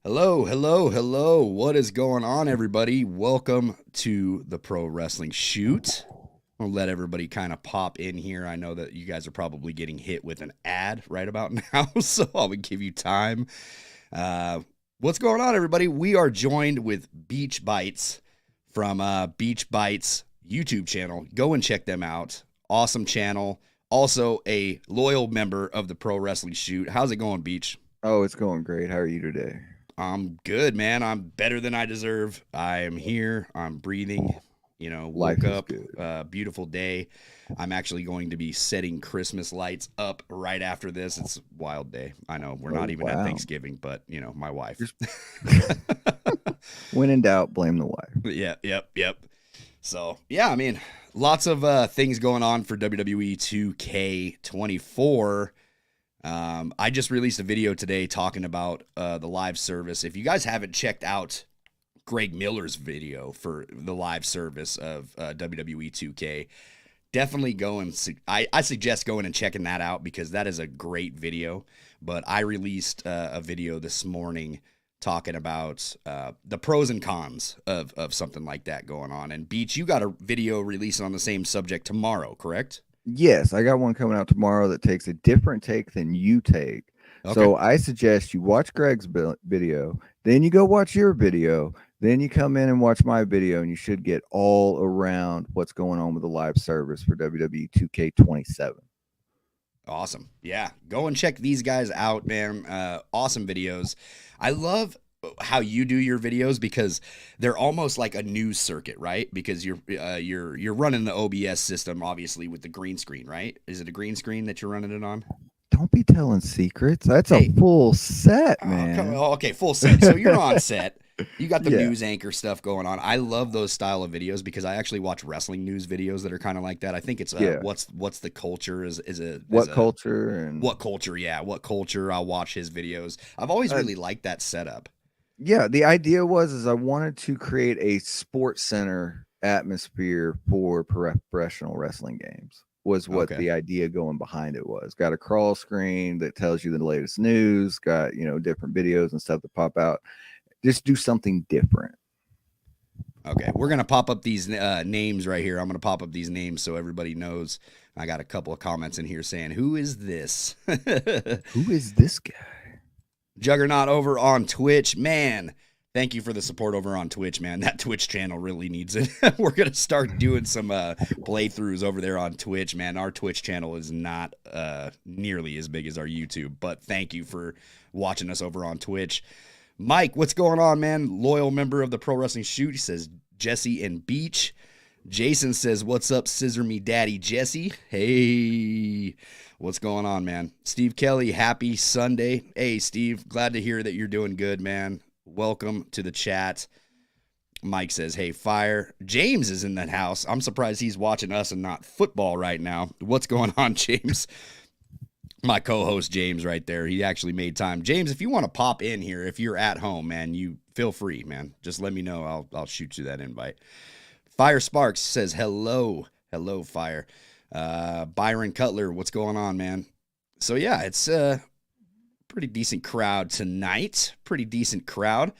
Hello, hello, hello. What is going on, everybody? Welcome to the Pro Wrestling Shoot. I'll let everybody kind of pop in here. I know that you guys are probably getting hit with an ad right about now, so I would give you time. What's going on, everybody? We are joined with Beach Bites from Beach Bites YouTube channel. Go and check them out. Awesome channel. Also, a loyal member of the Pro Wrestling Shoot. How's it going, Beach? Oh, it's going great. How are you today? I'm good, man. I'm better than I deserve. I am here. I'm breathing. Woke Life is up. good. Beautiful day. I'm actually going to be setting Christmas lights up right after this. It's a wild day. I know we're Oh, not even at wow. Thanksgiving, but my wife. Just when in doubt, blame the wife. Yep. So yeah, I mean, lots of things going on for WWE 2K24. I just released a video today talking about the live service. If you guys haven't checked out Greg Miller's video for the live service of WWE 2K, definitely go and I suggest going and checking that out because that is a great video. But I released a video this morning talking about the pros and cons of something like that going on. And Beach, you got a video releasing on the same subject tomorrow, correct? Yes, I got one coming out tomorrow that takes a different take than you take. Okay. So I suggest you watch Greg's video, then you go watch your video, then you come in and watch my video, and you should get all around what's going on with the live service for WWE 2K27. Awesome. Yeah. Go and check these guys out, man. Awesome videos. I love how you do your videos because they're almost like a news circuit, right? Because you're running the OBS system obviously with the green screen, right? Is it a green screen that you're running it on? Don't be telling secrets. That's a Hey, full set, man. okay, full set. So you're on set. You got the Yeah. news anchor stuff going on. I love those style of videos because I actually watch wrestling news videos that are kind of like that. I think it's Yeah. what's the culture is What culture and what culture? Yeah, what culture? I'll watch his videos. I've always uh, really liked that setup. yeah, the idea was I wanted to create a sports center atmosphere for professional wrestling games. Was what Okay. the idea going behind it was. Got a crawl screen that tells you the latest news, got, different videos and stuff that pop out. Just do something different. Okay, we're gonna pop up these names right here. I'm gonna pop up these names so everybody knows. I got a couple of comments in here saying, "Who is this?" Who is this guy? Juggernaut over on Twitch, man. Thank you for the support over on Twitch, man. That Twitch channel really needs it. We're gonna start doing some playthroughs over there on Twitch, man. Our Twitch channel is not nearly as big as our YouTube, but thank you for watching us over on Twitch. Mike, what's going on, man? Loyal member of the Pro Wrestling Shoot. He says Jesse and Beach. Jason says, "What's up, Scissor Me Daddy Jesse?" Hey, what's going on, man? Steve Kelly, happy Sunday. Hey, Steve, glad to hear that you're doing good, man. Welcome to the chat. Mike says, "Hey, fire." James is in that house. I'm surprised he's watching us and not football right now. What's going on, James? My co-host James right there. He actually made time. James, if you want to pop in here, if you're at home, man, you feel free, man. Just let me know. I'll shoot you that invite. Fire Sparks says hello. Hello, Fire. Byron Cutler, what's going on, man? So yeah, it's a pretty decent crowd tonight. Pretty decent crowd.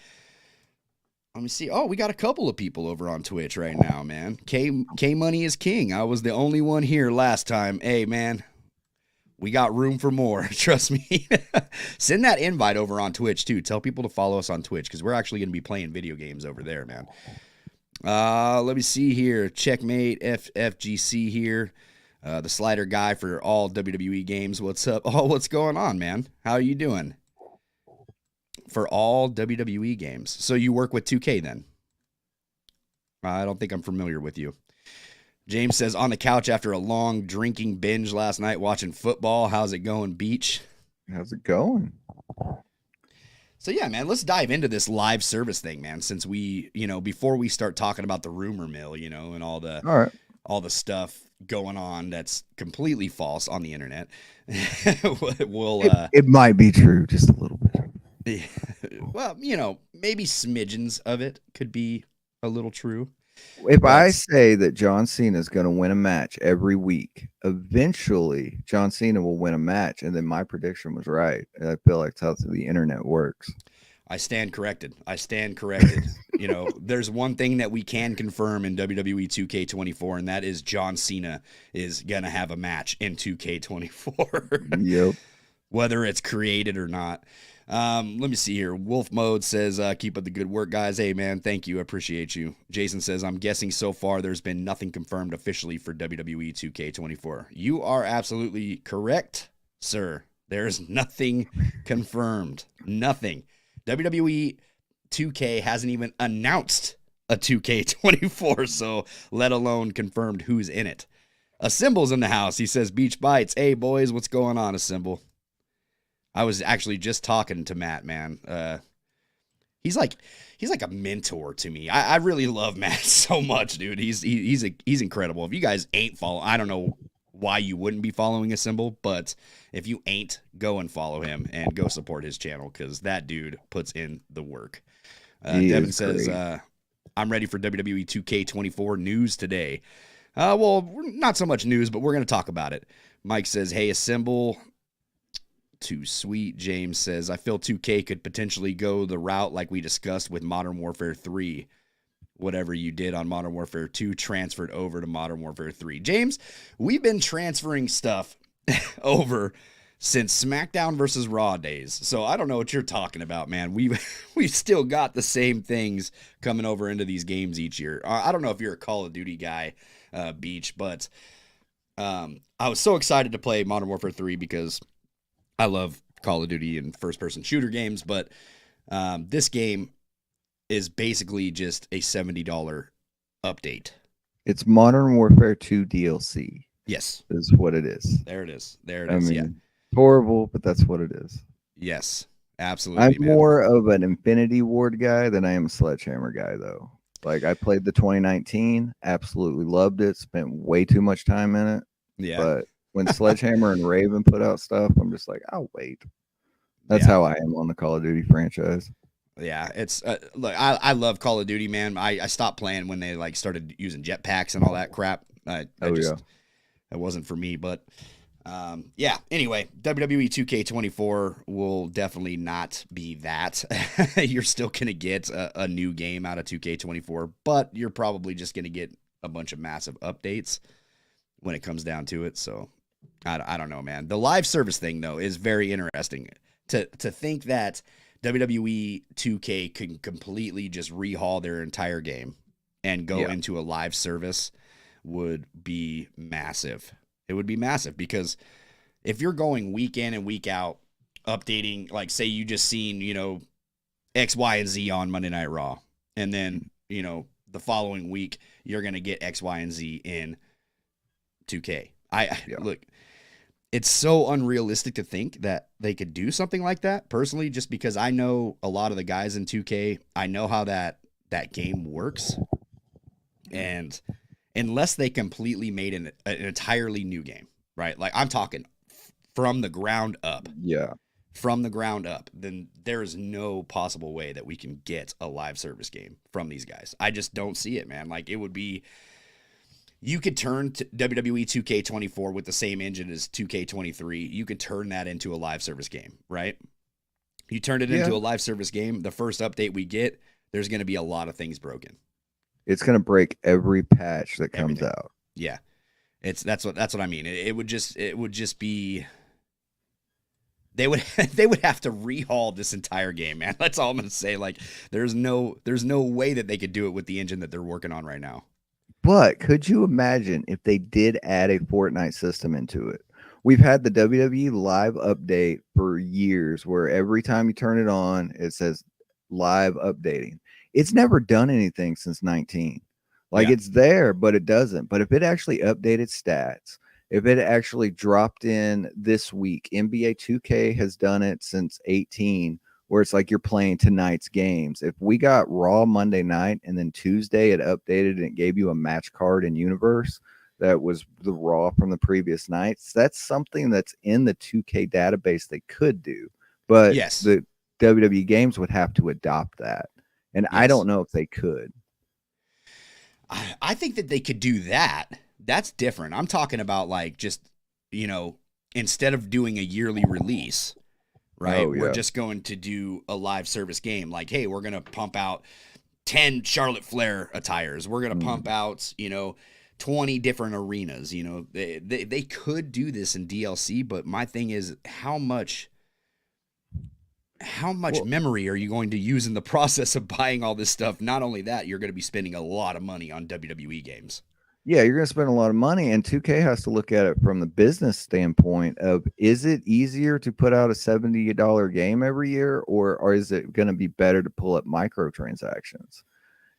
Let me see. Oh, we got a couple of people over on Twitch right now, man. K Money is king. I was the only one here last time. Hey, man. We got room for more. Trust me. Send that invite over on Twitch, too. Tell people to follow us on Twitch because we're actually going to be playing video games over there, man. Let me see here. Checkmate FFGC here. The slider guy for all WWE games. What's up? Oh, what's going on, man? How are you doing? For all WWE games. So you work with 2K then? I don't think I'm familiar with you. James says, on the couch after a long drinking binge last night watching football. How's it going, Beach? How's it going? So, yeah, man, let's dive into this live service thing, man, since we, before we start talking about the rumor mill, and All right. all the stuff going on that's completely false on the internet. we'll, It might be true, just a little bit. well, maybe smidgens of it could be a little true. If I But say that John Cena is going to win a match every week, eventually John Cena will win a match, and then my prediction was right. And I feel like that's how the internet works. I stand corrected. I stand corrected. You know, there's one thing that we can confirm in WWE 2K24, and that is John Cena is going to have a match in 2K24. Yep. Whether it's created or not. Let me see here. Wolf Mode says, keep up the good work, guys. Hey, man, thank you. I appreciate you. Jason says, I'm guessing so far there's been nothing confirmed officially for WWE 2K24. You are absolutely correct, sir. There's nothing confirmed. Nothing. WWE 2K hasn't even announced a 2K24, so let alone confirmed who's in it. A Symbol's in the house. He says, Beach Bites. Hey, boys, what's going on, A Symbol? I was actually just talking to Matt, man. He's like a mentor to me. I really love Matt so much, dude. He's incredible. If you guys ain't following, I don't know why you wouldn't be following A Symbol, but if you ain't, go and follow him and go support his channel because that dude puts in the work. Devin says, I'm ready for WWE 2K24 news today. Well, not so much news, but we're going to talk about it. Mike says, hey, A Symbol. Too sweet. James says, I feel 2K could potentially go the route like we discussed with Modern Warfare 3. Whatever you did on Modern Warfare 2 transferred over to Modern Warfare 3. James, we've been transferring stuff over since SmackDown versus Raw days. So I don't know what you're talking about, man. We've still got the same things coming over into these games each year. I don't know if you're a Call of Duty guy, Beach, but I was so excited to play Modern Warfare 3 because I love Call of Duty and first-person shooter games, but this game is basically just a $70 update. It's Modern Warfare 2 DLC. Yes. Is what it is. There it is. There it is, yeah. Horrible, but that's what it is. Yes, absolutely, I'm man. more of an Infinity Ward guy than I am a Sledgehammer guy, though. Like, I played the 2019, absolutely loved it, spent way too much time in it. Yeah. But when Sledgehammer and Raven put out stuff, I'm just like, I'll wait. That's how I am on the Call of Duty franchise. Yeah, it's look, I love Call of Duty, man. I stopped playing when they like started using jetpacks and all that crap. It wasn't for me, but yeah. Anyway, WWE 2K24 will definitely not be that. You're still gonna get a new game out of 2K24, but you're probably just gonna get a bunch of massive updates when it comes down to it. So I don't know, man. The live service thing though is very interesting. To think that WWE 2K can completely just rehaul their entire game and go into a live service would be massive. It would be massive because if you're going week in and week out updating, like say you just seen, you know, X, Y, and Z on Monday Night Raw, and then, you know, the following week you're going to get X, Y, and Z in 2K. Look, it's so unrealistic to think that they could do something like that, personally, just because I know a lot of the guys in 2K. I know how that game works. And unless they completely made an entirely new game, right? Like I'm talking from the ground up. Yeah. From the ground up, then there is no possible way that we can get a live service game from these guys. I just don't see it, man. Like it would be... You could turn to WWE 2K24 with the same engine as 2K23. You could turn that into a live service game, right? You turned it into a live service game. The first update we get, there's going to be a lot of things broken. It's going to break every patch that comes out. Yeah, that's what I mean. It would just be. They would have to rehaul this entire game, man. That's all I'm going to say. Like, there's no way that they could do it with the engine that they're working on right now. But could you imagine if they did add a Fortnite system into it? We've had the WWE live update for years where every time you turn it on, it says live updating. It's never done anything since 19. Like it's there, but it doesn't. But if it actually updated stats, if it actually dropped in this week, NBA 2K has done it since 18. Where it's like you're playing tonight's games. If we got Raw Monday night and then Tuesday it updated and it gave you a match card in Universe that was the Raw from the previous nights, that's something that's in the 2K database they could do. But the WWE games would have to adopt that. And I don't know if they could. I think that they could do that. That's different. I'm talking about like just, you know, instead of doing a yearly release, right? Oh We're yeah. just going to do a live service game. Like, hey, we're going to pump out 10 Charlotte Flair attires. We're going to pump out, 20 different arenas. They could do this in DLC, but my thing is how much Well, memory are you going to use in the process of buying all this stuff? Not only that, you're going to be spending a lot of money on WWE games. yeah, you're going to spend a lot of money, and 2K has to look at it from the business standpoint of, is it easier to put out a $70 game every year, or is it going to be better to pull up microtransactions?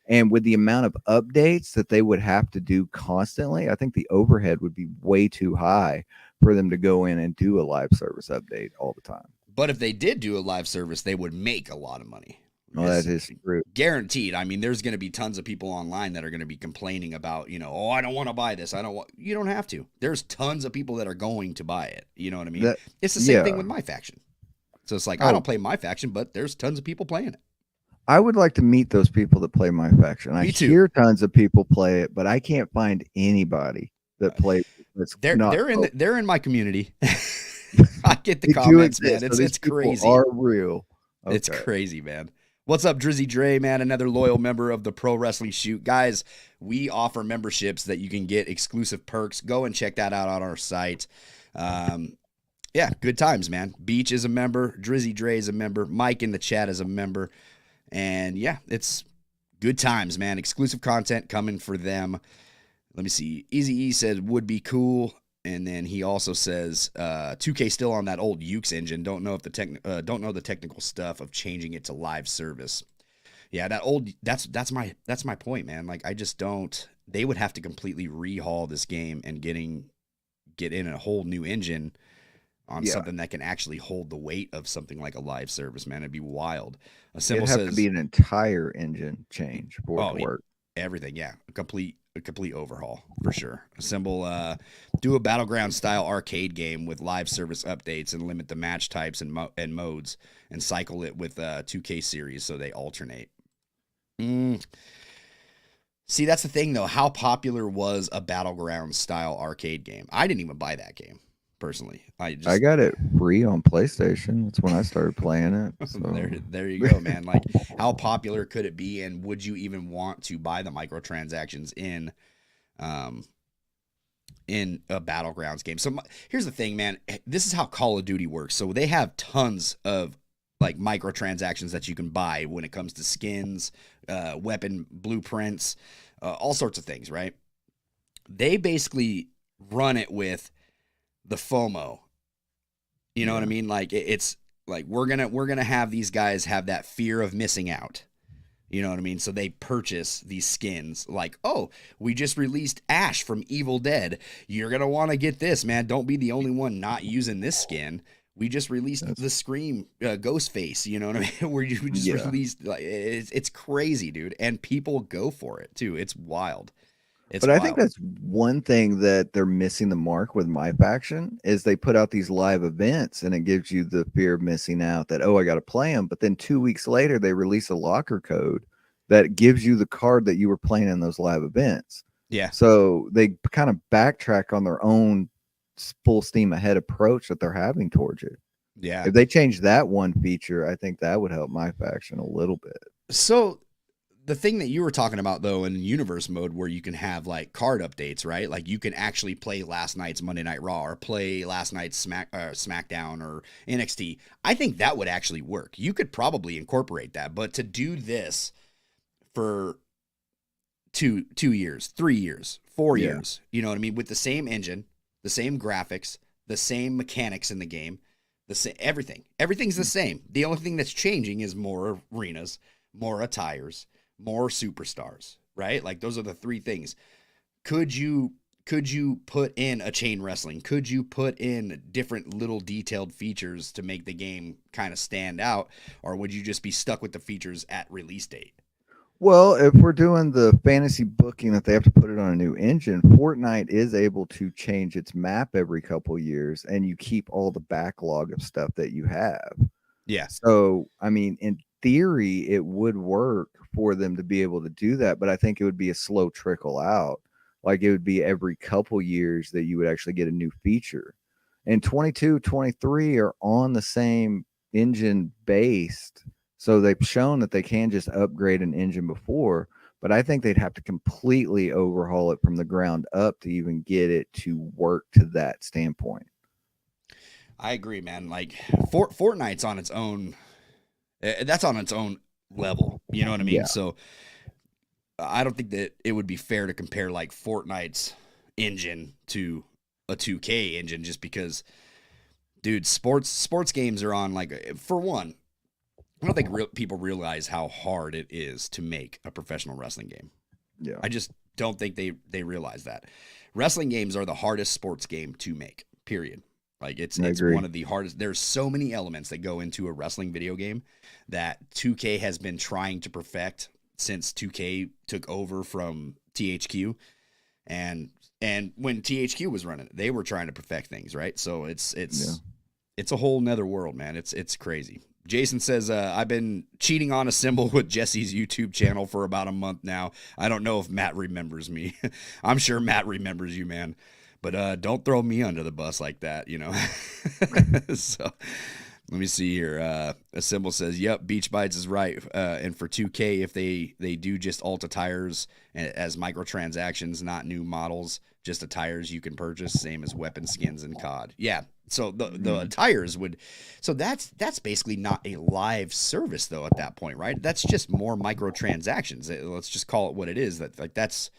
And with the amount of updates that they would have to do constantly, I think the overhead would be way too high for them to go in and do a live service update all the time. But if they did do a live service, they would make a lot of money. Well, that is true. Guaranteed. I mean, there's going to be tons of people online that are going to be complaining about, oh, I don't want to buy this. You don't have to. There's tons of people that are going to buy it. You know what I mean? It's the same thing with my faction. So it's like, I don't play my faction, but there's tons of people playing it. I would like to meet those people that play my faction. I hear tons of people play it, but I can't find anybody that plays it. They're in my community. I get the comments, man. It's crazy. Are real. Okay. It's crazy, man. What's up, Drizzy Dre, man? Another loyal member of the Pro Wrestling Shoot. Guys, we offer memberships that you can get exclusive perks. Go and check that out on our site. Yeah, good times, man. Beach is a member. Drizzy Dre is a member. Mike in the chat is a member. And yeah, it's good times, man. Exclusive content coming for them. Let me see. Easy E said would be cool. And then he also says 2K still on that old Ukes engine. Don't know the technical stuff of changing it to live service. Yeah, that old that's my point, man. Like, I just don't. They would have to completely rehaul this game and get in a whole new engine on something that can actually hold the weight of something like a live service, man. It'd be wild. A symbol says, to be an entire engine change for it to work. Everything, yeah. A complete overhaul for sure. A symbol, do a battleground style arcade game with live service updates and limit the match types and modes and cycle it with 2K series so they alternate. See, that's the thing though. How popular was a battleground style arcade game? I didn't even buy that game personally. I got it free on PlayStation. That's when I started playing it. So. there you go, man. Like, how popular could it be, and would you even want to buy the microtransactions in a Battlegrounds game? So here's the thing, man. This is how Call of Duty works. So they have tons of like microtransactions that you can buy when it comes to skins, weapon blueprints, all sorts of things, right? They basically run it with the FOMO. You know what I mean? Like, it's like we're gonna have these guys have that fear of missing out. You know what I mean? So they purchase these skins like, oh, we just released Ash from Evil Dead. You're gonna want to get this, man. Don't be the only one not using this skin. We just released the Scream Ghostface. You know what I mean? We just released, like, it's crazy, dude, and people go for it too. It's wild. I think that's one thing that they're missing the mark with my faction is they put out these live events and it gives you the fear of missing out that, oh, I got to play them. But then 2 weeks later, they release a locker code that gives you the card that you were playing in those live events. Yeah. So they kind of backtrack on their own full steam ahead approach that they're having towards it. Yeah. If they change that one feature, I think that would help my faction a little bit. So the thing that you were talking about, though, in universe mode where you can have like card updates, right? Like, you can actually play last night's Monday Night Raw or play last night's SmackDown or NXT. I think that would actually work. You could probably incorporate that, but to do this for two years, 3 years, 4 years, you know what I mean? With the same engine, the same graphics, the same mechanics in the game, everything's the same. The only thing that's changing is more arenas, more attires, more superstars, right? Like, those are the three things. Could you put in a chain wrestling? Could you put in different little detailed features to make the game kind of stand out? Or would you just be stuck with the features at release date? Well, if we're doing the fantasy booking that they have to put it on a new engine, Fortnite is able to change its map every couple years and you keep all the backlog of stuff that you have. Yeah. So, I mean, in theory, it would work for them to be able to do that, but I think it would be a slow trickle out. Like, it would be every couple years that you would actually get a new feature. And 22, 23 are on the same, engine based. So they've shown that they can just upgrade an engine before, but I think they'd have to completely overhaul it from the ground up to even get it to work to that standpoint. I agree, man. Like Fortnite's on its own. That's on its own level. You know what I mean? Yeah. So I don't think that it would be fair to compare like Fortnite's engine to a 2K engine just because, dude, sports games are on like, for one, I don't think people realize how hard it is to make a professional wrestling game. Yeah. I just don't think they realize that. Wrestling games are the hardest sports game to make, period. Like it's one of the hardest. There's so many elements that go into a wrestling video game that 2K has been trying to perfect since 2K took over from THQ. And when THQ was running it, they were trying to perfect things, right? So it's a whole nother world, man. It's crazy. Jason says, I've been cheating on a symbol with Jesse's YouTube channel for about a month now. I don't know if Matt remembers me. I'm sure Matt remembers you, man. But don't throw me under the bus like that, you know. So let me see here. A symbol says, yep, Beach Bites is right. And for 2K, if they do just Alta tires as microtransactions, not new models, just the tires you can purchase, same as weapon skins and COD. Yeah. So the tires would, so that's basically not a live service though at that point, right? That's just more microtransactions. Let's just call it what it is. That's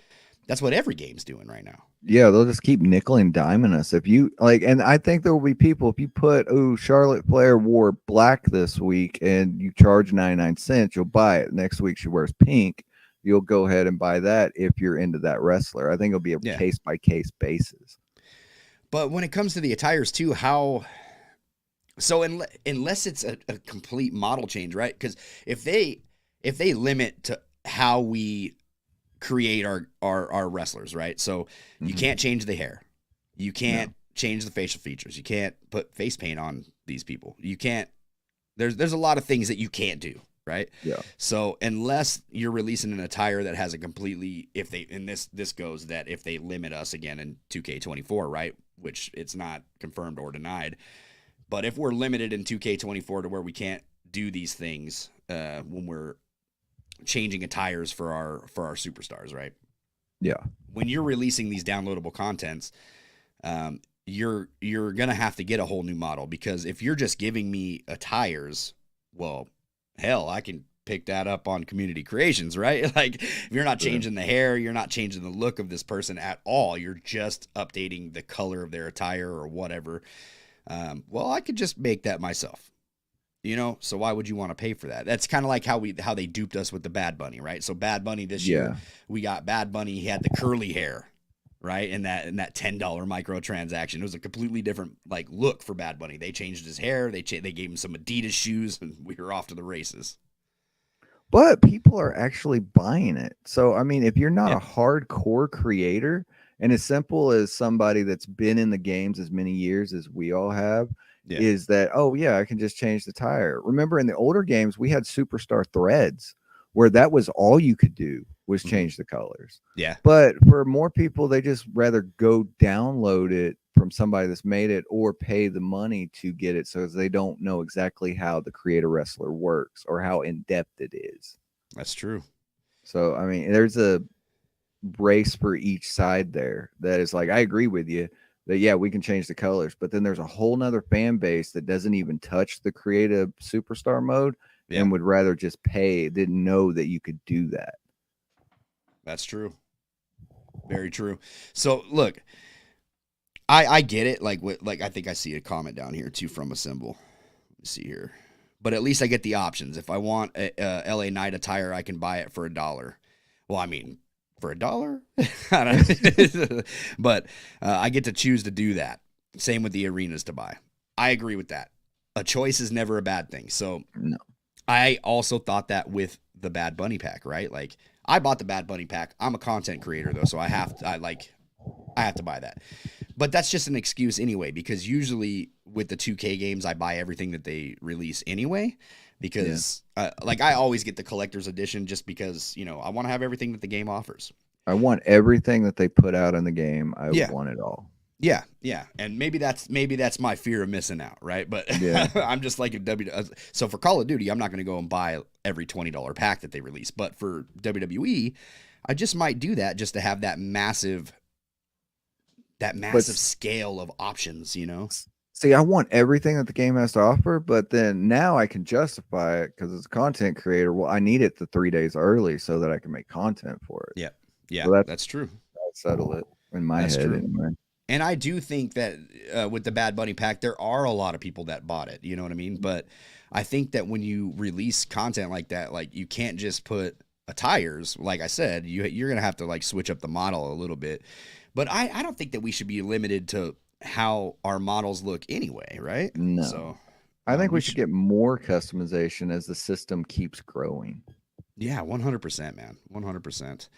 what every game's doing right now. Yeah, they'll just keep nickel and diming us. If you like, and I think there will be people, if you put, Charlotte Flair wore black this week and you charge 99 cents, you'll buy it. Next week she wears pink, you'll go ahead and buy that if you're into that wrestler. I think it'll be a case by case basis. But when it comes to the attires too, unless it's a complete model change, right? Because if they limit to how we create our wrestlers, right? So you can't change the hair, you can't change the facial features, you can't put face paint on these people, you can't. There's a lot of things that you can't do, right? Yeah. So unless you're releasing an attire that has a completely, if they limit us again in 2K24, right? Which it's not confirmed or denied, but if we're limited in 2K24 to where we can't do these things when we're changing attires for our superstars, right? Yeah. When you're releasing these downloadable contents, you're gonna have to get a whole new model, because if you're just giving me attires, well, hell, I can pick that up on Community Creations, right? Like if you're not changing the hair, you're not changing the look of this person at all, you're just updating the color of their attire or whatever. Well, I could just make that myself. You know, so why would you want to pay for that? That's kind of like how they duped us with the Bad Bunny, right? So Bad Bunny this year, we got Bad Bunny. He had the curly hair, right? In that $10 microtransaction, it was a completely different like look for Bad Bunny. They changed his hair. They gave him some Adidas shoes, and we were off to the races. But people are actually buying it. So I mean, if you're not a hardcore creator, and as simple as somebody that's been in the games as many years as we all have. Yeah. Is that, I can just change the tire. Remember in the older games, we had superstar threads where that was all you could do was change the colors. Yeah. But for more people, they just rather go download it from somebody that's made it or pay the money to get it, so they don't know exactly how the creator wrestler works or how in-depth it is. That's true. So, I mean, there's a race for each side there that is like, I agree with you. That we can change the colors, but then there's a whole nother fan base that doesn't even touch the creative superstar mode and would rather just pay. Didn't know that you could do that. That's true. Very true. So look, I get it. Like I think I see a comment down here too from a symbol. Let's see here, but at least I get the options. If I want a LA Knight attire, I can buy it for $1. Well, I mean, for $1, but I get to choose to do that. Same with the arenas to buy. I agree with that. A choice is never a bad thing. So no. I also thought that with the Bad Bunny pack, right? Like I bought the Bad Bunny pack. I'm a content creator though, so I have to buy that. But that's just an excuse anyway, because usually with the 2K games, I buy everything that they release anyway. Because I always get the collector's edition just because, I want to have everything that the game offers. I want everything that they put out in the game. I want it all. Yeah, yeah, and maybe that's my fear of missing out, right? But Yeah. I'm just like so for Call of Duty, I'm not going to go and buy every $20 pack that they release, but for WWE, I just might do that just to have that But massive scale of options, you know? see, I want everything that the game has to offer, but then now I can justify it because as a content creator, well, I need it the 3 days early so that I can make content for it. Yeah, yeah, So that's that's true. how I settle it in my That's head true. anyway. And I do think that with the Bad Bunny pack, there are a lot of people that bought it. You know what I mean? But I think that when you release content like that, like you can't just put tires. Like I said, you're gonna have to like switch up the model a little bit. But I don't think that we should be limited to how our models look anyway, right? No. So I think we we should should. get more customization as the system keeps growing. Yeah, 100%, man, 100%.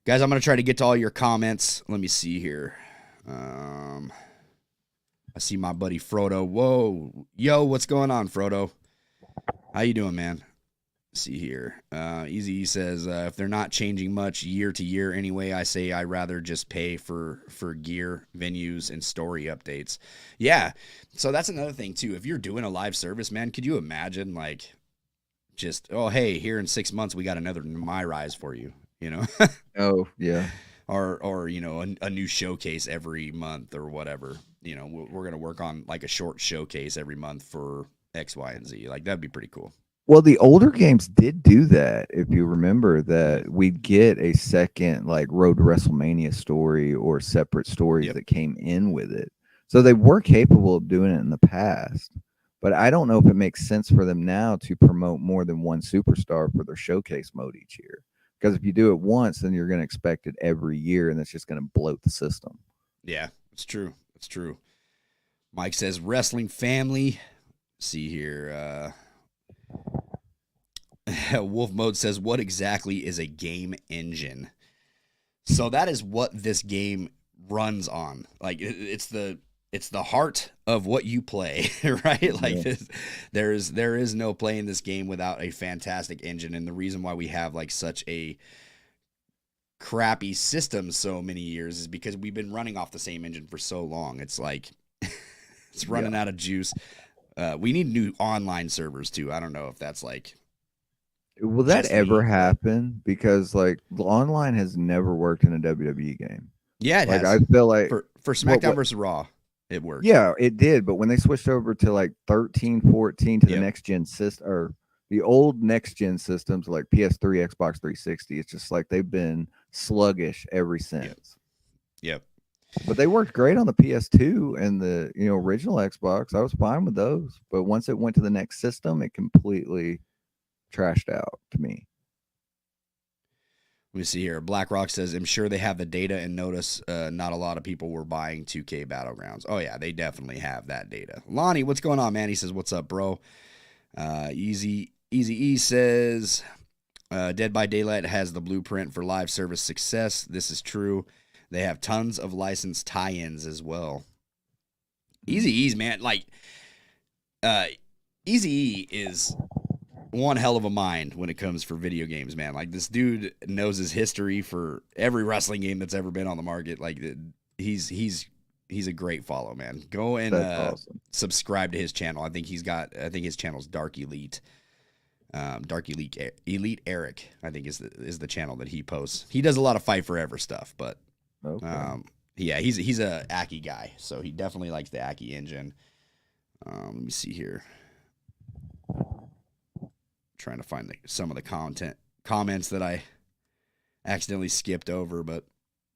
Guys, I'm gonna try to get to all your comments. Let me see here. Um, I see my buddy Frodo. Whoa, yo, what's going on, Frodo? How you doing, man? Let's see here. Easy says if they're not changing much year to year anyway, I say I rather just pay for gear, venues, and story updates. Yeah, so that's another thing too. If you're doing a live service, man, could you imagine like just hey, here in 6 months we got another My Rise for you, you know? Oh, yeah. or a new showcase every month or whatever. We're gonna work on like a short showcase every month for X, Y, and Z. Like that'd be pretty cool. Well, the older games did do that. If you remember that we'd get a second like Road to WrestleMania story or separate stories Yep. that came in with it. So they were capable of doing it in the past. But I don't know if it makes sense for them now to promote more than one superstar for their showcase mode each year. Because if you do it once, then you're going to expect it every year, and that's just going to bloat the system. Yeah, it's true. It's true. Mike says wrestling family. See here. Wolf Mode says, what exactly is a game engine? So that is what this game runs on. Like it's the heart of what you play, right? Like Yeah. there is no play in this game without a fantastic engine. And the reason why we have like such a crappy system so many years is because we've been running off the same engine for so long. It's like it's running out of juice. We need new online servers too. I don't know if that's like Will that just ever me, but happen? Because like the online has never worked in a WWE game. yeah, it Like has I feel like for SmackDown versus Raw, it worked. yeah, it did, but when they switched over to like 13, 14 to the Yep, next gen system or the old next gen systems like PS3, Xbox 360, it's just like they've been sluggish ever yep, since. yep. But they worked great on the PS2 and the original Xbox. I was fine with those. But once it went to the next system, it completely trashed out to me. Let me see here. BlackRock says, I'm sure they have the data and notice not a lot of people were buying 2K Battlegrounds. Oh, yeah, they definitely have that data. Lonnie, what's going on, man? He says, what's up, bro? Easy E says, Dead by Daylight has the blueprint for live service success. This is true. They have tons of licensed tie-ins as well. Easy E's, man. Like, Easy E is one hell of a mind when it comes for video games, man. Like this dude knows his history for every wrestling game that's ever been on the market. Like he's a great follow, man. Go and Awesome. subscribe to his channel. I think his channel's Dark Elite. Dark Elite Eric, I think is the channel that he posts. He does a lot of Fight Forever stuff, but Okay. yeah, he's a Aki guy, so he definitely likes the Aki engine. Let me see here. Trying to find some of the comments that I accidentally skipped over, but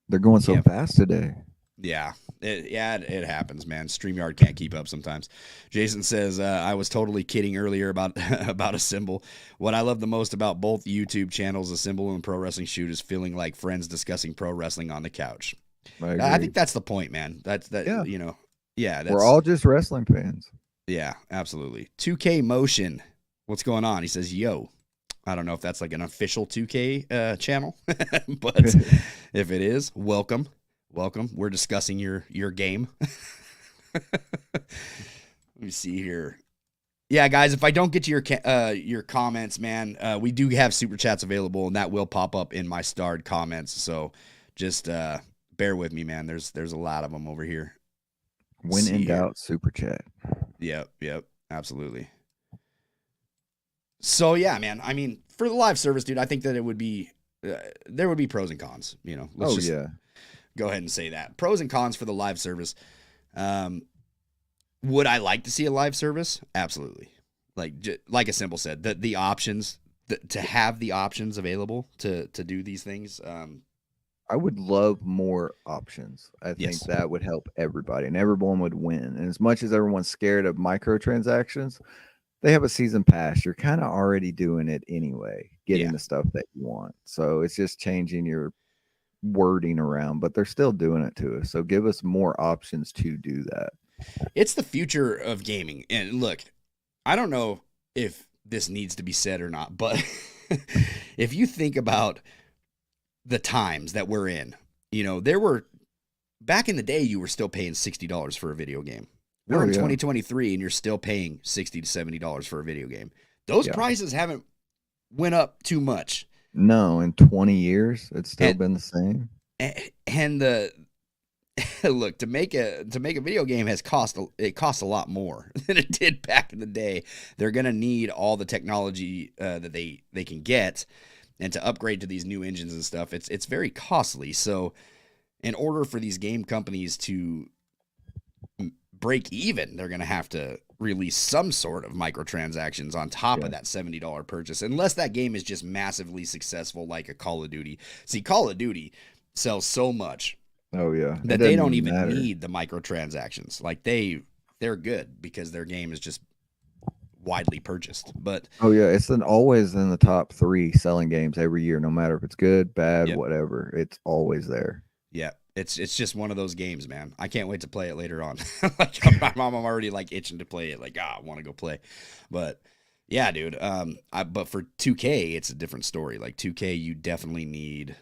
They're going so fast today. yeah, it happens, man. StreamYard can't keep up sometimes. Jason says, I was totally kidding earlier about about a symbol. What I love the most about both YouTube channels, a symbol and Pro Wrestling Shoot, is feeling like friends discussing pro wrestling on the couch. I think that's the point, man. Yeah. We're all just wrestling fans. Yeah, absolutely. 2K Motion. What's going on? He says, yo. I don't know if that's like an official 2K channel, but if it is, welcome. We're discussing your game. Let me see here. Yeah, guys, if I don't get to your comments, man, we do have super chats available, and that will pop up in my starred comments. So just bear with me, man. There's a lot of them over here. When in doubt, super chat. Yep, absolutely. So yeah, man. I mean, for the live service, dude, I think that it would be there would be pros and cons. Let's just go ahead and say that pros and cons for the live service. Would I like to see a live service? Absolutely. Like a Simple said, the options to have the options available to do these things. I would love more options. I think that would help everybody, and everyone would win. And as much as everyone's scared of microtransactions, they have a season pass. You're kind of already doing it anyway, getting the stuff that you want. So it's just changing your wording around, but they're still doing it to us. So give us more options to do that. It's the future of gaming. And look, I don't know if this needs to be said or not, but if you think about the times that we're in, there were back in the day, you were still paying $60 for a video game. We're in 2023 and you're still paying $60 to $70 for a video game. Those prices haven't went up too much. No, in 20 years, it's still been the same. And look, to make a video game costs a lot more than it did back in the day. They're going to need all the technology that they can get, and to upgrade to these new engines and stuff, it's very costly. So in order for these game companies to break even, they're going to have to release some sort of microtransactions on top of that $70 purchase, unless that game is just massively successful like a Call of Duty. See, Call of Duty sells so much that they don't even need the microtransactions. Like they're good because their game is just widely purchased. But it's always in the top 3 selling games every year, no matter if it's good, bad, whatever. It's always there. Yeah. It's just one of those games, man. I can't wait to play it later on. I'm already itching to play it. I want to go play. But yeah, dude. But for 2K, it's a different story. 2K, you definitely need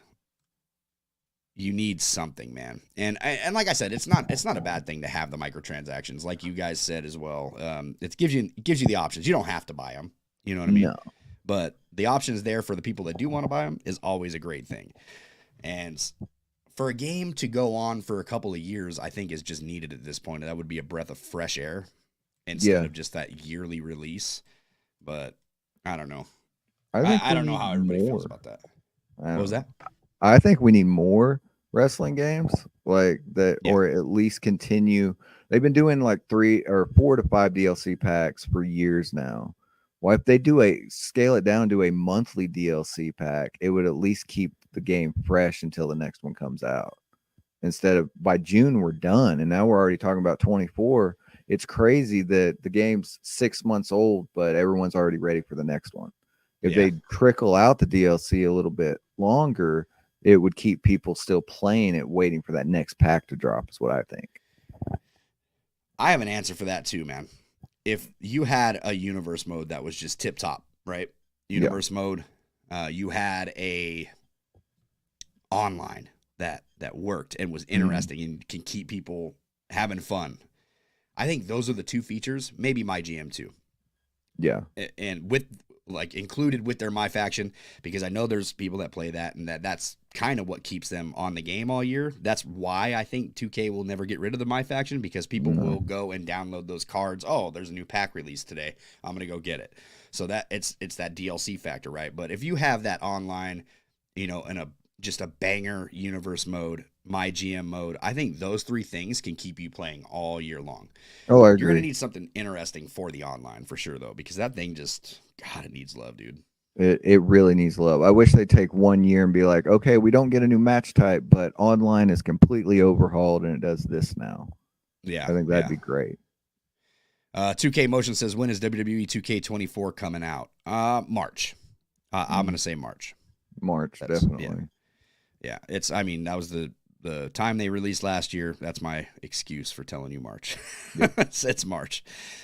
something, man. And like I said, it's not a bad thing to have the microtransactions, like you guys said as well. It gives you the options. You don't have to buy them. You know what I mean? No. But the options there for the people that do want to buy them is always a great thing. And for a game to go on for a couple of years, I think is just needed at this point. That would be a breath of fresh air instead of just that yearly release. But I don't know. I don't know how everybody feels about that. What was that? I think we need more wrestling games like that, or at least continue. They've been doing 3 or 4 to 5 DLC packs for years now. Well, if they scale it down to a monthly DLC pack, it would at least keep the game fresh until the next one comes out. Instead of by June we're done, and now we're already talking about 24. It's crazy that the game's 6 months old, but everyone's already ready for the next one. If they trickle out the DLC a little bit longer, it would keep people still playing it, waiting for that next pack to drop, is what I think. I have an answer for that too, man. If you had a universe mode that was just tip top, right? Universe mode, you had a online that worked and was interesting and can keep people having fun. I think those are the 2 features, maybe my GM too. Yeah. And with included with their My Faction, because I know there's people that play that, and that's kind of what keeps them on the game all year. That's why I think 2K will never get rid of the My Faction, because people will go and download those cards. Oh, there's a new pack release today. I'm going to go get it. So that it's that DLC factor, right? But if you have that online, in just a banger universe mode, my GM mode, I think those 3 things can keep you playing all year long. Oh, I agree. You're going to need something interesting for the online for sure, though, because that thing just, God, it needs love, dude. It really needs love. I wish they'd take 1 year and be like, okay, we don't get a new match type, but online is completely overhauled and it does this now. Yeah. I think that'd be great. 2K Motion says, when is WWE 2K24 coming out? March. I'm going to say March. March, definitely. Yeah. That was the time they released last year. That's my excuse for telling you March. It's March.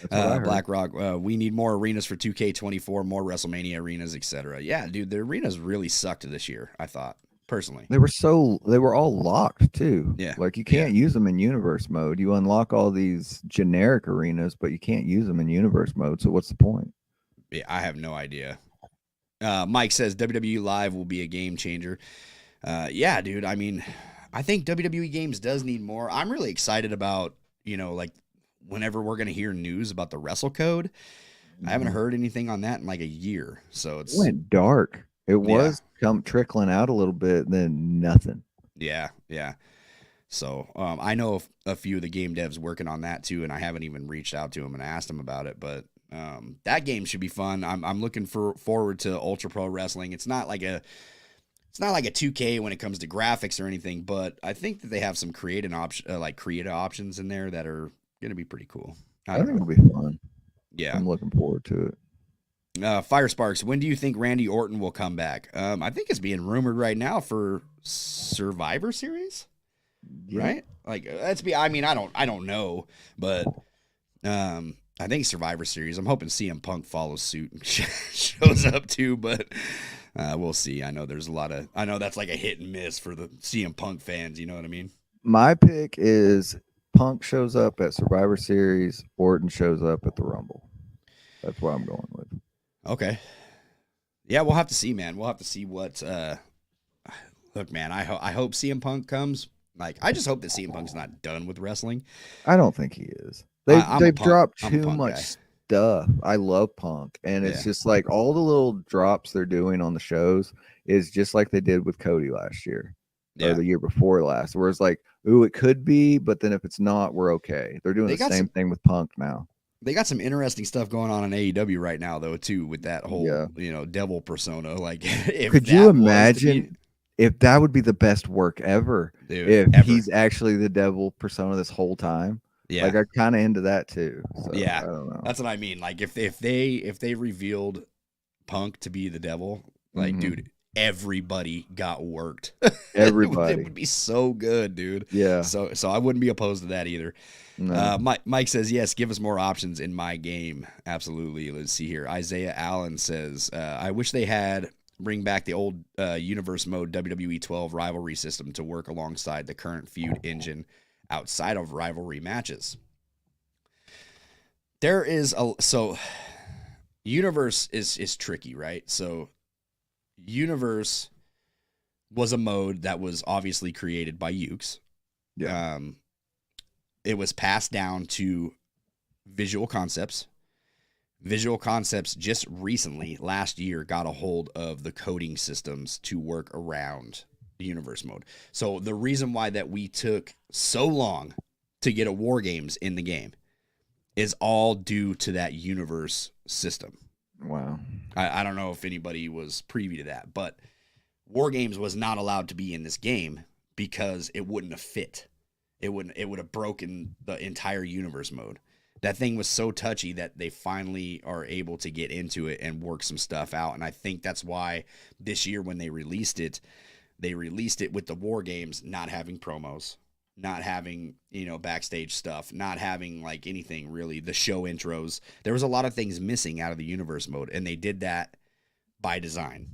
BlackRock, we need more arenas for 2K24, more WrestleMania arenas, etc. Yeah, dude, the arenas really sucked this year, I thought, personally. They were all locked too. Yeah. You can't use them in universe mode. You unlock all these generic arenas, but you can't use them in universe mode. So what's the point? Yeah, I have no idea. Mike says WWE Live will be a game changer. Yeah, dude. I think WWE games does need more. I'm really excited about like whenever we're going to hear news about the wrestle code. I haven't heard anything on that in like a year. So It went dark. It was trickling out a little bit, then nothing. Yeah. So I know a few of the game devs working on that too, and I haven't even reached out to them and asked them about it. But that game should be fun. I'm looking forward to Ultra Pro Wrestling. It's not like a 2K when it comes to graphics or anything, but I think that they have some creative options in there that are gonna be pretty cool. I think it'll be fun. Yeah, I'm looking forward to it. Fire Sparks, when do you think Randy Orton will come back? I think it's being rumored right now for Survivor Series, right? Like I mean, I don't know, but I think Survivor Series. I'm hoping CM Punk follows suit and shows up too, but we'll see. I know that's like a hit and miss for the CM Punk fans. You know what I mean? My pick is Punk shows up at Survivor Series, Orton shows up at the Rumble. That's what I'm going with. Okay. Yeah, we'll have to see, man. We'll have to see what. Look, man, I hope CM Punk comes. Like, I just hope that CM Punk's not done with wrestling. I don't think he is. They've dropped too much stuff. I love Punk, and it's just like all the little drops they're doing on the shows is just like they did with Cody last year or the year before last, where it's like, ooh, it could be, but then if it's not, we're okay. They're doing the same thing with Punk now. They got some interesting stuff going on in AEW right now, though, too, with that whole devil persona. Like, could you imagine if that would be the best work ever? Dude, if he's actually the devil persona this whole time. Yeah, like I'm kind of into that too. So, yeah, I don't know. That's what I mean. Like if they revealed Punk to be the devil, like dude, everybody got worked. Everybody, it would be so good, dude. Yeah. So I wouldn't be opposed to that either. No. Mike says yes. Give us more options in my game. Absolutely. Let's see here. Isaiah Allen says I wish they had bring back the old universe mode WWE 12 rivalry system to work alongside the current feud engine. Outside of rivalry matches, there is universe is tricky, right? So universe was a mode that was obviously created by Ukes. Yeah. It was passed down to Visual Concepts. Visual Concepts just recently, last year, got a hold of the coding systems to work around universe mode. So the reason why that we took so long to get a War Games in the game is all due to that universe system. Wow. I don't know if anybody was privy to that, but War Games was not allowed to be in this game because it wouldn't have fit. It would have broken the entire universe mode. That thing was so touchy that they finally are able to get into it and work some stuff out. And I think that's why this year when they released it with the War Games not having promos, not having, backstage stuff, not having like anything really, the show intros. There was a lot of things missing out of the universe mode, and they did that by design.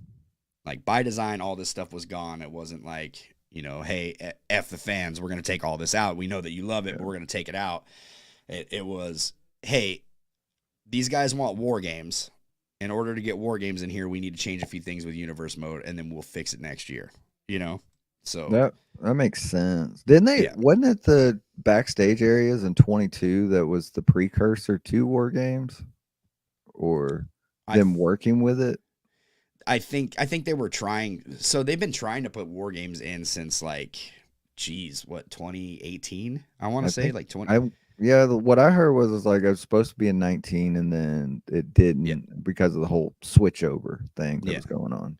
Like by design, all this stuff was gone. It wasn't like, hey, F the fans, we're going to take all this out. We know that you love it, but we're going to take it out. It was, hey, these guys want War Games. In order to get War Games in here, we need to change a few things with universe mode, and then we'll fix it next year. So that makes sense. Didn't they? Yeah. Wasn't it the backstage areas in 22 that was the precursor to War Games, or them working with it? I think they were trying. So they've been trying to put War Games in since 2018? I want to say like 20. What I heard was like it was supposed to be in 19, and then it didn't because of the whole switch over thing that was going on.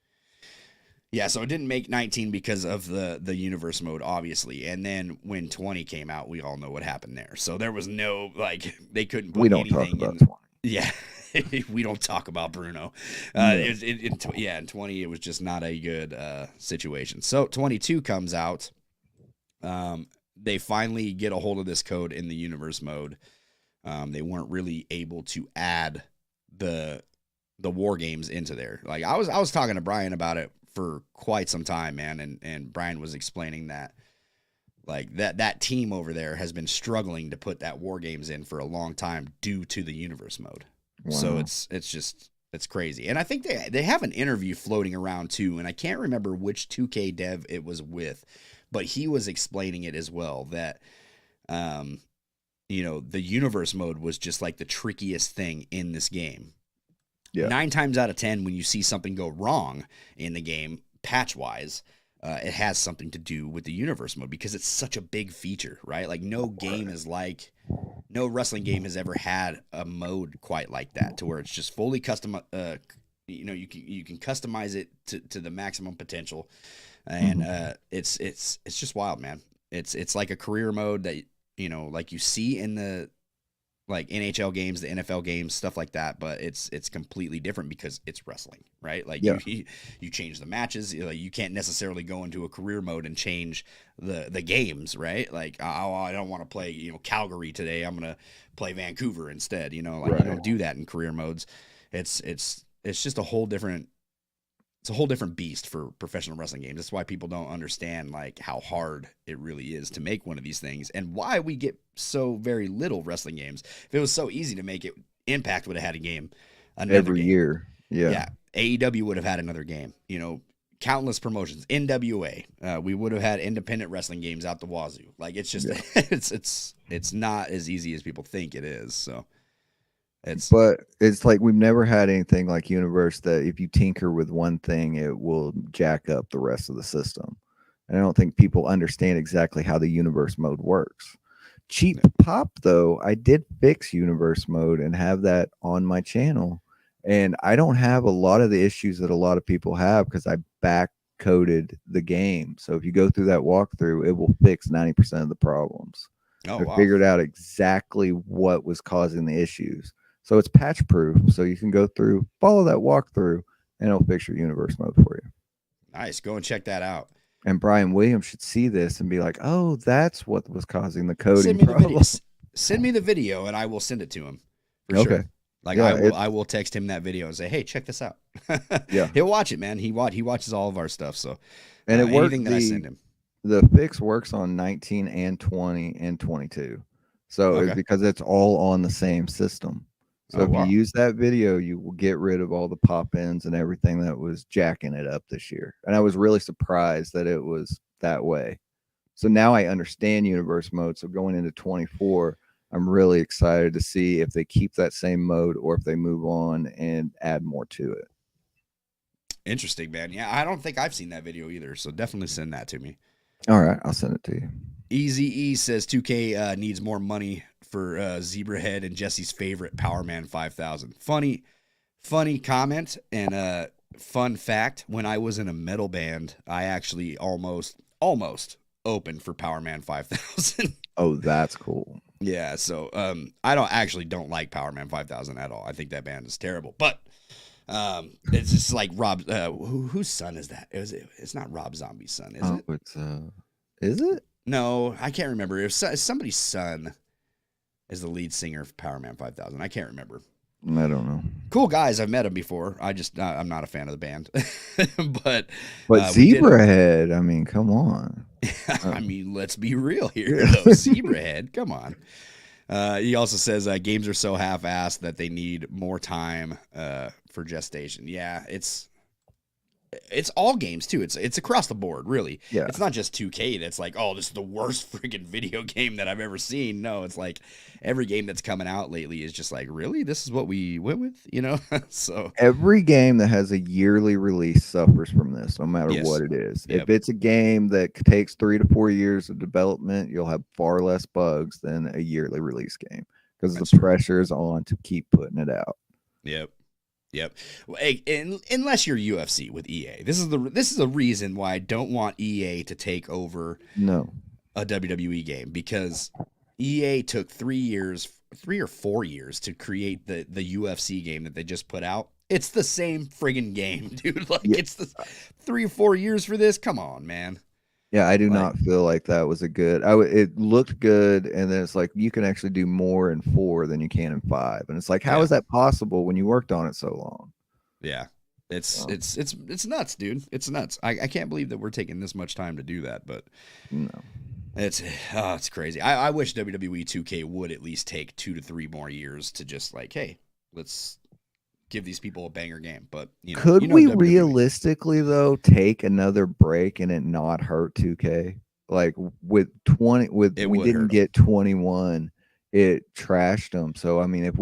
Yeah, so it didn't make 19 because of the universe mode, obviously. And then when 20 came out, we all know what happened there. So there was no, they couldn't put anything in. We don't talk about 20. Yeah, we don't talk about Bruno. In 20, it was just not a good situation. So 22 comes out. They finally get a hold of this code in the universe mode. They weren't really able to add the War Games into there. Like I was talking to Brian about it for quite some time, man, and Brian was explaining that like that team over there has been struggling to put that War Games in for a long time due to the universe mode. Wow. So it's crazy. And I think they have an interview floating around too, and I can't remember which 2K dev it was with, but he was explaining it as well, that the universe mode was just like the trickiest thing in this game. Yeah. 9 times out of 10, when you see something go wrong in the game, patch wise, it has something to do with the universe mode because it's such a big feature, right? Like no wrestling game has ever had a mode quite like that, to where it's just fully custom. You can customize it to the maximum potential, and it's just wild, man. It's like a career mode that like you see in the like NHL games, the NFL games, stuff like that, but it's completely different because it's wrestling, right? Like you change the matches. You can't necessarily go into a career mode and change the games, right? Like, oh, I don't want to play, Calgary today. I'm going to play Vancouver instead, You don't do that in career modes. It's just a whole different beast for professional wrestling games. That's why people don't understand like how hard it really is to make one of these things and why we get so very little wrestling games. If it was so easy to make it, Impact would have had a game every year. Yeah. AEW would have had another game, countless promotions, NWA. We would have had independent wrestling games out the wazoo. Like it's just, it's not as easy as people think it is. So but it's like we've never had anything like Universe that if you tinker with one thing, it will jack up the rest of the system. And I don't think people understand exactly how the Universe mode works. Cheap Pop, though, I did fix Universe mode and have that on my channel. And I don't have a lot of the issues that a lot of people have because I back coded the game. So if you go through that walkthrough, it will fix 90% of the problems. I figured out exactly what was causing the issues. So it's patch proof. So you can go through, follow that walkthrough, and it'll fix your universe mode for you. Nice. Go and check that out. And Brian Williams should see this and be like, oh, that's what was causing the coding problem. Send me the video and I will send it to him. Okay. Sure. Like I will text him that video and say, hey, check this out. Yeah. He'll watch it, man. He watches all of our stuff. So and it works. Anything that I send him. The fix works on 19 and 20 and 22. So it's because it's all on the same system. So if you use that video, you will get rid of all the pop-ins and everything that was jacking it up this year. And I was really surprised that it was that way. So now I understand universe mode. So going into 24, I'm really excited to see if they keep that same mode or if they move on and add more to it. Interesting, man. Yeah, I don't think I've seen that video either. So definitely send that to me. All right, I'll send it to you. Easy says 2K needs more money for Zebrahead and Jesse's favorite Power Man 5000. Funny comment and fun fact. When I was in a metal band, I actually almost opened for Power Man 5000. Oh, that's cool. Yeah, so I don't like Power Man 5000 at all. I think that band is terrible. But it's just like Rob. Whose son is that? It's not Rob Zombie's son, is it? It's is it? No, I can't remember. If somebody's son is the lead singer of Power Man 5000. I can't remember. I don't know. Cool guys. I've met him before. I'm not a fan of the band. but Zebrahead, I mean, come on. I mean, let's be real here, though. Zebrahead, come on. He also says games are so half-assed that they need more time for gestation. Yeah, it's all games too. It's across the board, really. Yeah. It's not just 2K that's like, oh, this is the worst freaking video game that I've ever seen. No, it's like every game that's coming out lately is just like, really? This is what we went with, So every game that has a yearly release suffers from this, no matter what it is. Yep. If it's a game that takes 3 to 4 years of development, you'll have far less bugs than a yearly release game because the pressure is on to keep putting it out. Yep. Well, hey, unless you're UFC with EA, this is a reason why I don't want EA to take over a WWE game, because EA took 3 or 4 years to create the UFC game that they just put out. It's the same friggin' game, dude. Like it's the 3 or 4 years for this. Come on, man. Yeah, I do not feel like that was a good. It looked good, and then it's like you can actually do more in 4 than you can in 5, and it's like, how is that possible when you worked on it so long? Yeah, it's nuts, dude. It's nuts. I can't believe that we're taking this much time to do that, but no, it's crazy. I wish WWE 2K would at least take 2 to 3 more years to just like, hey, let's give these people a banger game. But could we WWE. realistically though take another break and it not hurt 2K? Like with 20, we didn't get 21 it trashed them. So I mean, if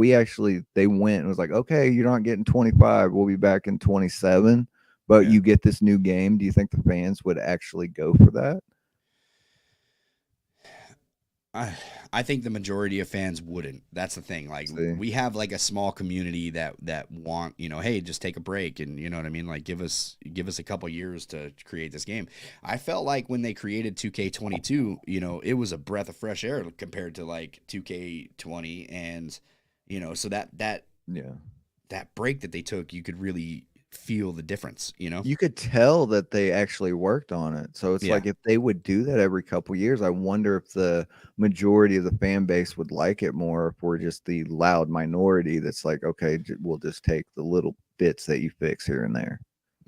they went and was like, okay, you're not getting 25, we'll be back in 27, but Yeah. you get this new game. Do you think the fans would actually go for that? I I think the majority of fans wouldn't. That's the thing. Like See, we have like a small community that want, hey, just take a break and you know what I mean? Like give us a couple years to create this game. I felt like when they created 2K22, it was a breath of fresh air compared to like 2K20 and so yeah. that break that they took, you could really feel the difference. You could tell that they actually worked on it. So it's Yeah. like if they would do that every couple years, I wonder if the majority of the fan base would like it more if we're just the loud minority that's like, okay, we'll just take the little bits that you fix here and there.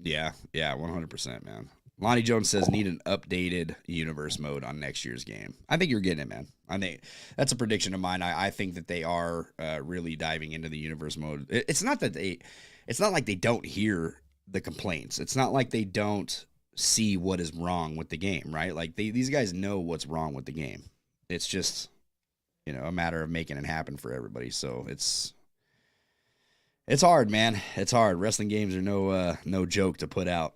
Yeah, yeah, 100%, man. Lonnie Jones says need an updated universe mode on next year's game. I think you're getting it, man. I think that's a prediction of mine. I think that they are really diving into the universe mode. It's not like they don't hear the complaints. It's not like they don't see what is wrong with the game, right? Like these guys know what's wrong with the game. It's just a matter of making it happen for everybody. So it's hard, man. It's hard. Wrestling games are no joke to put out.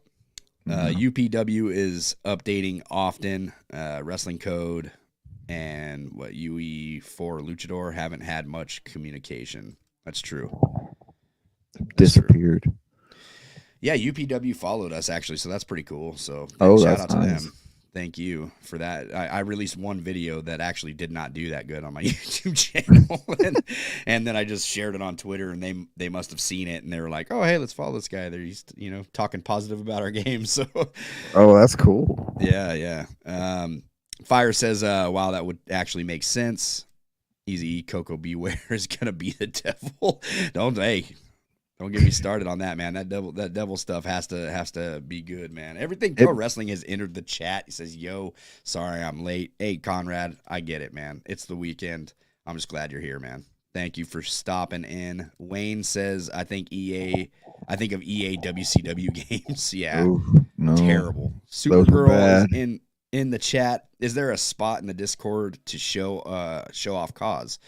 UPW is updating often. Wrestling Code and what UE4 Luchador haven't had much communication. That's true. Disappeared. Yeah, UPW followed us actually, so that's pretty cool. So shout That's out to nice. them. Thank you for that. I released one video that actually did not do that good on my YouTube channel, and then I just shared it on Twitter, and they must have seen it, and they were like, "Oh, hey, let's follow this guy." They're used to, talking positive about our game. So, Oh, that's cool. yeah. Fire says, "Wow, that would actually make sense." Easy E Coco Beware is gonna be the devil. Don't get me started on that, man. That devil stuff has to be good, man. Everything pro wrestling has entered the chat. He says, "Yo, sorry I'm late." Hey, Conrad, I get it, man. It's the weekend. I'm just glad you're here, man. Thank you for stopping in. Wayne says, I think of EA WCW games. Yeah, Ooh, no, terrible. those were Supergirl is bad. in the chat. Is there a spot in the Discord to show off cause?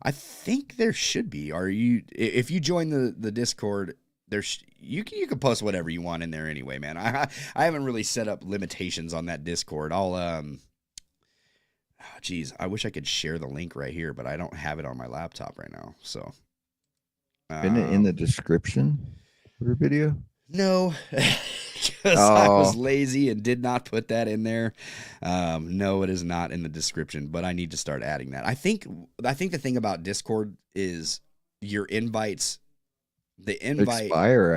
I think there should be. If you join the Discord, you can post whatever you want in there anyway, man. I haven't really set up limitations on that Discord. Geez, I wish I could share the link right here, but I don't have it on my laptop right now. So, Isn't it in the description of your video? no, because I was lazy and did not put that in there. No, it is not in the description, but I need to start adding that. I think the thing about Discord is your invites, the invite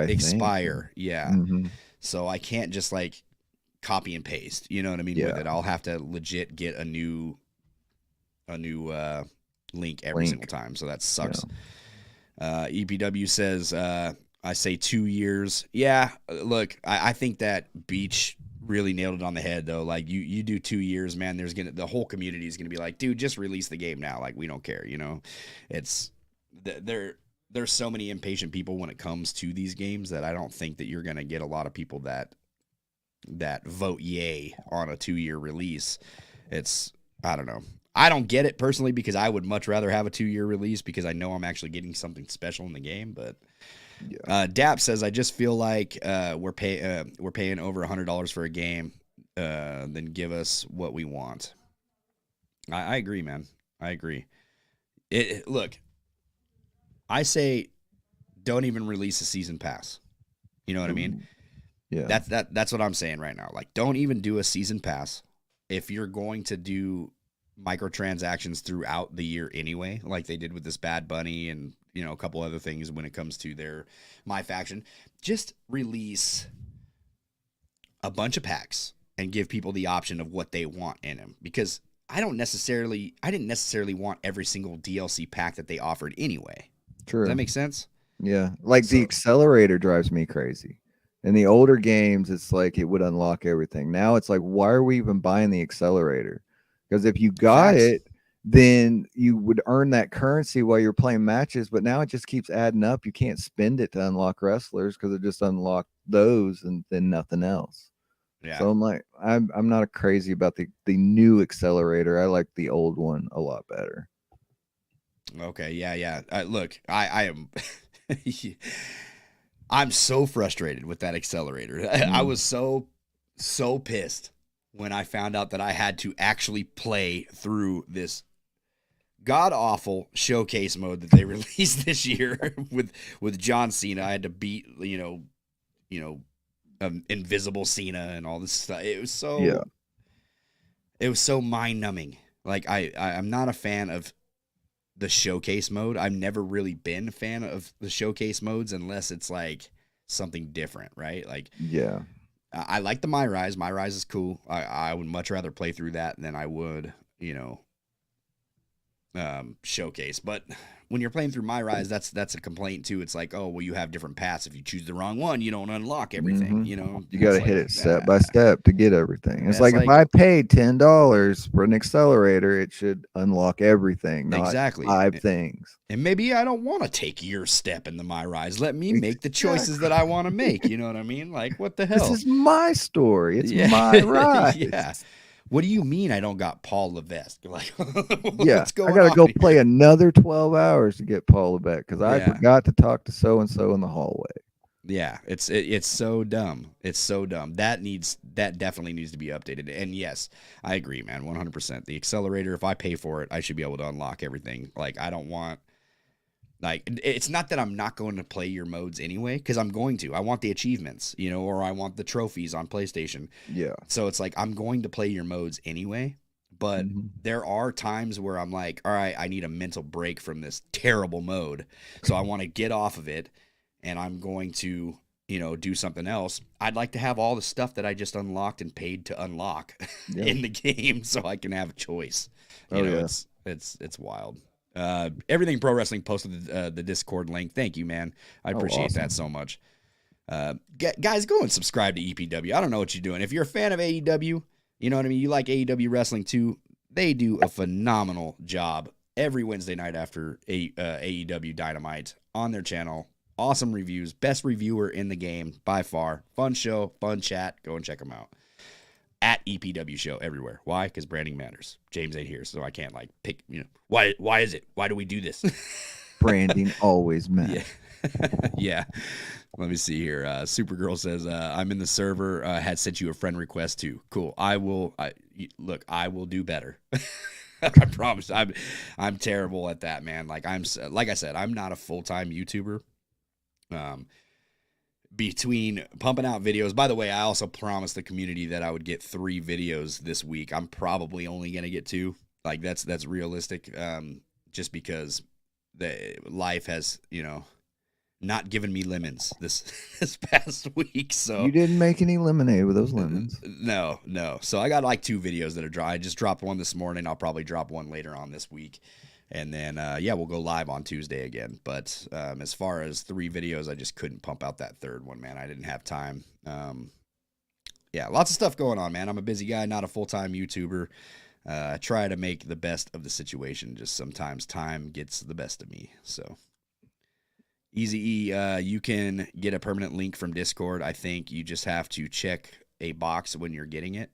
expire. Yeah. Mm-hmm. So I can't just like copy and paste. You know what I mean? Yeah. With it, I'll have to legit get a new link every single time. So that sucks. Yeah. EPW says, I say 2 years. Yeah, look, I think that Beach really nailed it on the head though. Like you do 2 years, man. The whole community is gonna be like, dude, just release the game now. Like we don't care. It's there's so many impatient people when it comes to these games that I don't think that you're gonna get a lot of people that vote yay on a 2-year release. I don't know. I don't get it personally because I would much rather have a 2-year release because I know I'm actually getting something special in the game, but. Yeah. Dap says, I just feel like we're paying over $100 for a game, then give us what we want. I agree, man. I agree. Look, I say don't even release a season pass. You know what I mean? Yeah. That's what I'm saying right now. Like, don't even do a season pass if you're going to do microtransactions throughout the year anyway, like they did with this Bad Bunny and a couple other things when it comes to their My Faction. Just release a bunch of packs and give people the option of what they want in them, because I didn't necessarily want every single DLC pack that they offered anyway. True. Does that make sense? Yeah. Like the accelerator drives me crazy. In the older games, it's like it would unlock everything. Now it's like, why are we even buying the accelerator? Because if you got it, then you would earn that currency while you're playing matches. But now it just keeps adding up. You can't spend it to unlock wrestlers because it just unlocked those and then nothing else. Yeah. So I'm like, I'm not crazy about the new accelerator. I like the old one a lot better. Okay, yeah. Look, I am I'm so frustrated with that accelerator. I Mm. was so pissed when I found out that I had to actually play through this god awful showcase mode that they released this year with John Cena. I had to beat you know invisible Cena and all this stuff. Yeah. It was so mind numbing. Like I'm not a fan of the showcase mode. I've never really been a fan of the showcase modes unless it's like something different, right? Like Yeah. I like the My Rise. My Rise is cool. I would much rather play through that than I would, showcase. But when you're playing through My Rise, that's a complaint too. It's like, oh well, you have different paths. If you choose the wrong one, you don't unlock everything. Hmm. You got It's to hit like it step by step to get everything. It's that's like if like I paid $10 for an accelerator, it should unlock everything, not exactly. 5 things. And maybe I don't want to take your step in the My Rise. Let me make the choices that Exactly. I want to make. You know what I mean? Like, what the This hell? is my story. It's Yeah. my ride. Yeah. What do you mean I don't got Paul Levesque? Like, Yeah, what's I going gotta on go here? play another 12 hours to get Paula back because I Yeah. forgot to talk to so and so in the hallway. Yeah. It's so dumb. It's so dumb. That definitely needs to be updated. And yes, I agree, man. 100%. The accelerator, if I pay for it, I should be able to unlock everything. Like, I don't want like it's not that I'm not going to play your modes anyway, because I'm going to. I want the achievements, or I want the trophies on PlayStation. Yeah. So it's like I'm going to play your modes anyway. But Mhm. there are times where I'm like, all right, I need a mental break from this terrible mode. So I want to get off of it and I'm going to, do something else. I'd like to have all the stuff that I just unlocked and paid to unlock Yeah. in the game so I can have a choice. Oh yeah. It's wild. Everything Pro Wrestling posted the Discord link. Thank you, man. I Oh, appreciate that awesome. so much. Guys, go and subscribe to EPW. I don't know what you're doing. If you're a fan of AEW, you know what I mean? You like AEW wrestling too. They do a phenomenal job every Wednesday night after AEW Dynamite on their channel. Awesome reviews. Best reviewer in the game by far. Fun show, fun chat. Go and check them out. At EPW Show everywhere. Why? Because branding matters. James ain't here, so I can't like pick. Why is it? Why do we do this? Branding always Yeah. matters. Yeah. Let me see here. Supergirl says, I'm in the server. Had sent you a friend request too. Cool. I will do better. I promise. I'm terrible at that, man. Like like I said, I'm not a full-time YouTuber. Um, between pumping out videos. By the way, I also promised the community that I would get 3 videos this week. I'm probably only going to get 2. Like that's realistic. Just because the life has, not given me lemons this this past week. So You didn't make any lemonade with those lemons. no. So I got like 2 videos that are dry. I just dropped one this morning. I'll probably drop one later on this week. And then, we'll go live on Tuesday again. But as far as 3 videos, I just couldn't pump out that third one, man. I didn't have time. Lots of stuff going on, man. I'm a busy guy, not a full-time YouTuber. I try to make the best of the situation. Just sometimes time gets the best of me. So, Easy E, you can get a permanent link from Discord. I think you just have to check a box when you're getting it.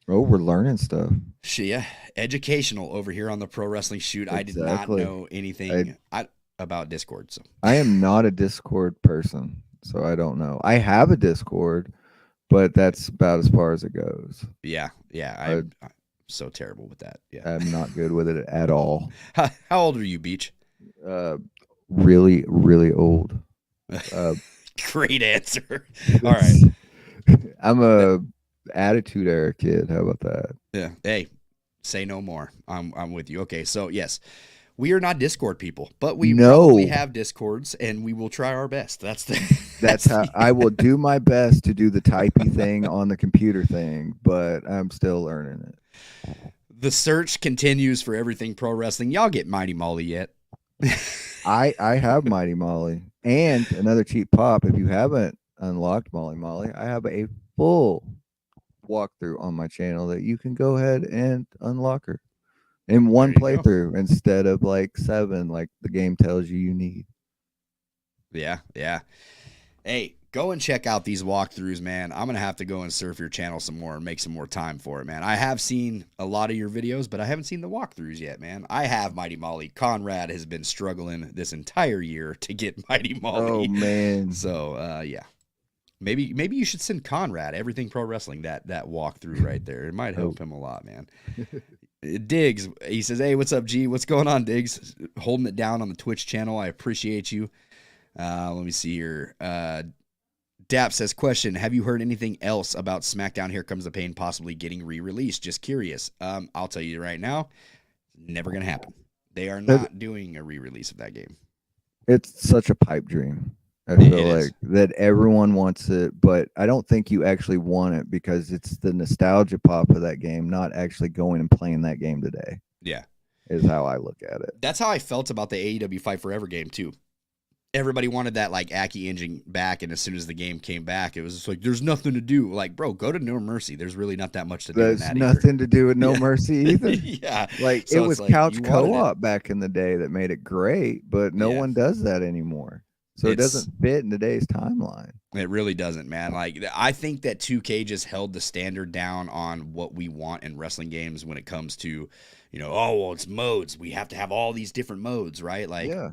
Oh, we're learning stuff. Yeah, educational over here on the Pro Wrestling Shoot. I did not Exactly. know anything about Discord. So I am not a Discord person, so I don't know. I have a Discord, but that's about as far as it goes. yeah, I'm so terrible with that. Yeah. I'm not good with it at all. How old are you, Beach? Uh, really, really old. Uh, Great answer. All right. I'm a attitude era kid. How about that? Yeah. Hey, say no more. I'm with you. Okay. So yes, we are not Discord people, but we probably have Discords, and we will try our best. That's how I will do my best to do the typey thing on the computer thing, but I'm still learning it. The search continues for everything pro wrestling. Y'all get Mighty Molly yet? I have Mighty Molly and another cheap pop. If you haven't unlocked Molly, I have a full walkthrough on my channel that you can go ahead and unlock her in one playthrough instead of like 7 like the game tells you need. Yeah. Hey, Go and check out these walkthroughs, man. I'm going to have to go and surf your channel some more and make some more time for it, man. I have seen a lot of your videos, but I haven't seen the walkthroughs yet, man. I have Mighty Molly. Conrad has been struggling this entire year to get Mighty Molly. Oh, man. So, yeah. Maybe you should send Conrad Everything Pro Wrestling that walkthrough right there. It might help him a lot, man. Diggs, he says, hey, what's up, G? What's going on, Diggs? Holding it down on the Twitch channel. I appreciate you. Let me see here. Dap says, question, have you heard anything else about SmackDown Here Comes the Pain possibly getting re-released? Just curious. I'll tell you right now, never going to happen. They are not doing a re-release of that game. It's such a pipe dream. I feel like that everyone wants it, but I don't think you actually want it because it's the nostalgia pop of that game, not actually going and playing that game today. Yeah. Is how I look at it. That's how I felt about the AEW Fight Forever game, too. Everybody wanted that like Aki engine back, and as soon as the game came back, it was just like there's nothing to do. Like, bro, go to No Mercy. There's really not that much to do. There's nothing to do with No Mercy either. Yeah, like so it was like, couch co-op back in the day that made it great, but no one does that anymore. So it doesn't fit in today's timeline. It really doesn't, man. Like I think that 2K just held the standard down on what we want in wrestling games when it comes to, oh well, it's modes. We have to have all these different modes, right? Like, yeah.